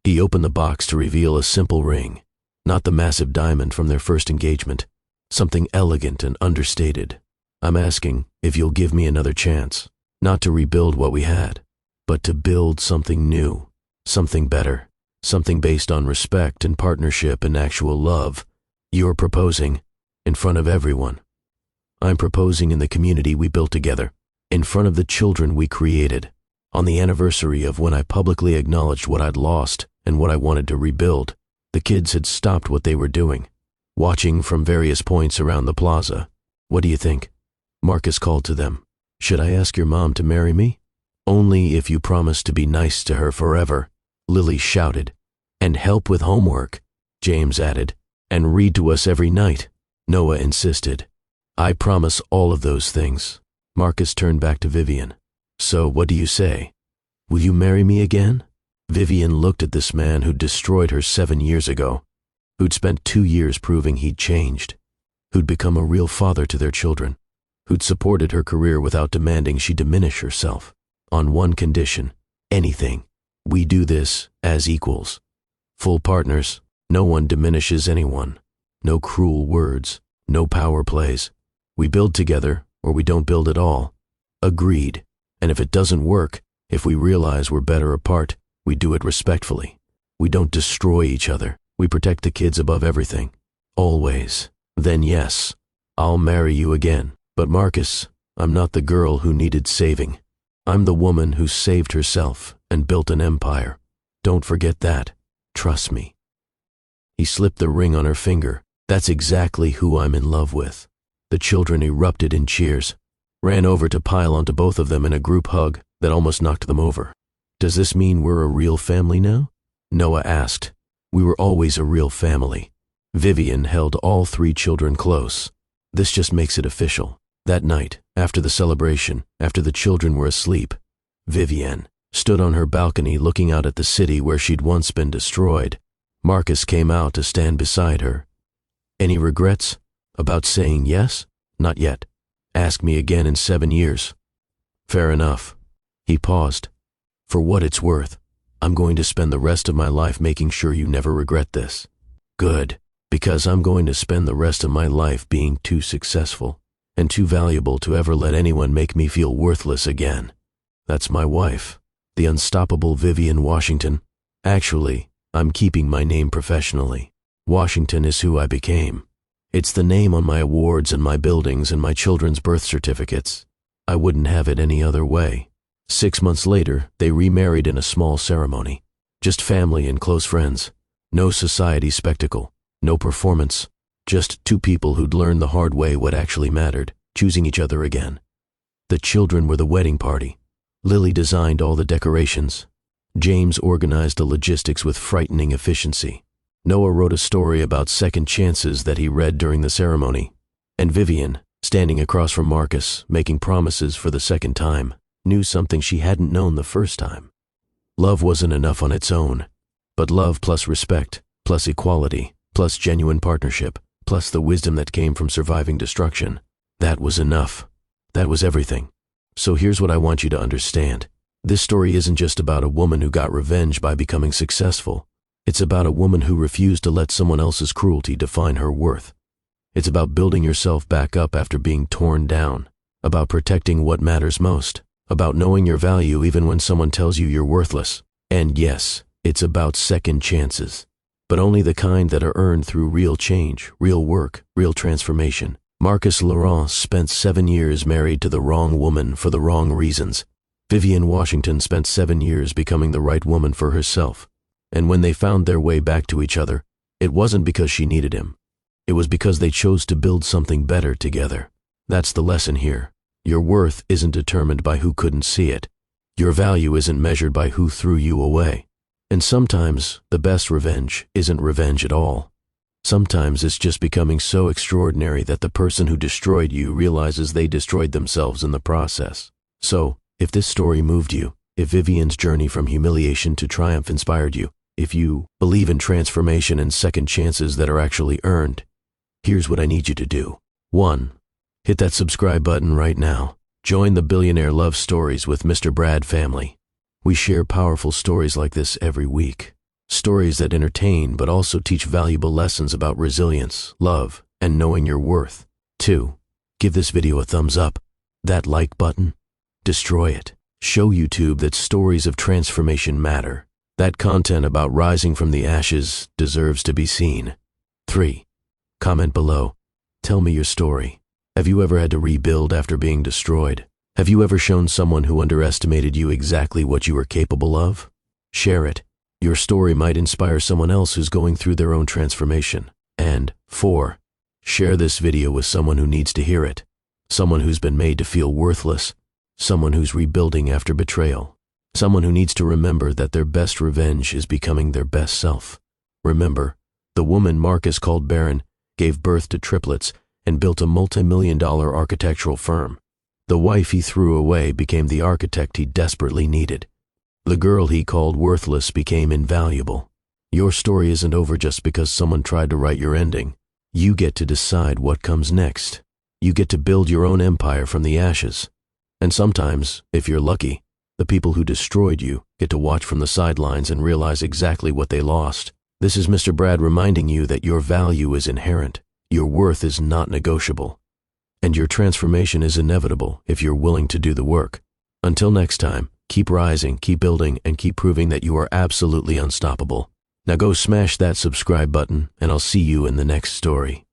He opened the box to reveal a simple ring, not the massive diamond from their first engagement. Something elegant and understated. I'm asking if you'll give me another chance, not to rebuild what we had, but to build something new, something better, something based on respect and partnership and actual love. You're proposing in front of everyone. I'm proposing in the community we built together, in front of the children we created, on the anniversary of when I publicly acknowledged what I'd lost and what I wanted to rebuild. The kids had stopped what they were doing, watching from various points around the plaza. What do you think? Marcus called to them. Should I ask your mom to marry me? Only if you promise to be nice to her forever, Lily shouted. And help with homework, James added. And read to us every night, Noah insisted. I promise all of those things. Marcus turned back to Vivian. So what do you say? Will you marry me again? Vivian looked at this man who'd destroyed her 7 years ago, who'd spent 2 years proving he'd changed, who'd become a real father to their children, who'd supported her career without demanding she diminish herself. On one condition, anything. We do this as equals. Full partners, no one diminishes anyone. No cruel words, no power plays. We build together, or we don't build at all. Agreed. And if it doesn't work, if we realize we're better apart, we do it respectfully. We don't destroy each other. We protect the kids above everything. Always. Then yes, I'll marry you again. But Marcus, I'm not the girl who needed saving. I'm the woman who saved herself and built an empire. Don't forget that. Trust me. He slipped the ring on her finger. That's exactly who I'm in love with. The children erupted in cheers, ran over to pile onto both of them in a group hug that almost knocked them over. Does this mean we're a real family now? Noah asked. We were always a real family. Vivian held all 3 children close. This just makes it official. That night, after the celebration, after the children were asleep, Vivienne stood on her balcony looking out at the city where she'd once been destroyed. Marcus came out to stand beside her. Any regrets about saying yes? Not yet. Ask me again in 7 years. Fair enough. He paused. For what it's worth, I'm going to spend the rest of my life making sure you never regret this. Good, because I'm going to spend the rest of my life being too successful and too valuable to ever let anyone make me feel worthless again. That's my wife, the unstoppable Vivienne Washington. Actually, I'm keeping my name professionally. Washington is who I became. It's the name on my awards and my buildings and my children's birth certificates. I wouldn't have it any other way. 6 months later, they remarried in a small ceremony. Just family and close friends. No society spectacle. No performance. Just two people who'd learned the hard way what actually mattered, choosing each other again. The children were the wedding party. Lily designed all the decorations. James organized the logistics with frightening efficiency. Noah wrote a story about second chances that he read during the ceremony. And Vivienne, standing across from Marcus, making promises for the second time, knew something she hadn't known the first time. Love wasn't enough on its own, but love plus respect, plus equality, plus genuine partnership, plus the wisdom that came from surviving destruction. That was enough. That was everything. So here's what I want you to understand. This story isn't just about a woman who got revenge by becoming successful. It's about a woman who refused to let someone else's cruelty define her worth. It's about building yourself back up after being torn down, about protecting what matters most, about knowing your value even when someone tells you you're worthless. And yes, it's about second chances, but only the kind that are earned through real change, real work, real transformation. Marcus Laurent spent 7 years married to the wrong woman for the wrong reasons. Vivienne Washington spent 7 years becoming the right woman for herself. And when they found their way back to each other, it wasn't because she needed him. It was because they chose to build something better together. That's the lesson here. Your worth isn't determined by who couldn't see it. Your value isn't measured by who threw you away. And sometimes the best revenge isn't revenge at all. Sometimes it's just becoming so extraordinary that the person who destroyed you realizes they destroyed themselves in the process. So, if this story moved you, if Vivienne's journey from humiliation to triumph inspired you, if you believe in transformation and second chances that are actually earned, here's what I need you to do. 1. Hit that subscribe button right now. Join the Billionaire Love Stories with Mr. Brad family. We share powerful stories like this every week. Stories that entertain but also teach valuable lessons about resilience, love, and knowing your worth. 2. Give this video a thumbs up. That like button, destroy it. Show YouTube that stories of transformation matter. That content about rising from the ashes deserves to be seen. 3. Comment below. Tell me your story. Have you ever had to rebuild after being destroyed? Have you ever shown someone who underestimated you exactly what you were capable of? Share it. Your story might inspire someone else who's going through their own transformation. And 4. Share this video with someone who needs to hear it. Someone who's been made to feel worthless. Someone who's rebuilding after betrayal. Someone who needs to remember that their best revenge is becoming their best self. Remember, the woman Marcus called barren gave birth to triplets and built a multi-million-dollar architectural firm. The wife he threw away became the architect he desperately needed. The girl he called worthless became invaluable. Your story isn't over just because someone tried to write your ending. You get to decide what comes next. You get to build your own empire from the ashes. And sometimes, if you're lucky, the people who destroyed you get to watch from the sidelines and realize exactly what they lost. This is Mr. Brad reminding you that your value is inherent, your worth is not negotiable, and your transformation is inevitable if you're willing to do the work. Until next time, keep rising, keep building, and keep proving that you are absolutely unstoppable. Now go smash that subscribe button, and I'll see you in the next story.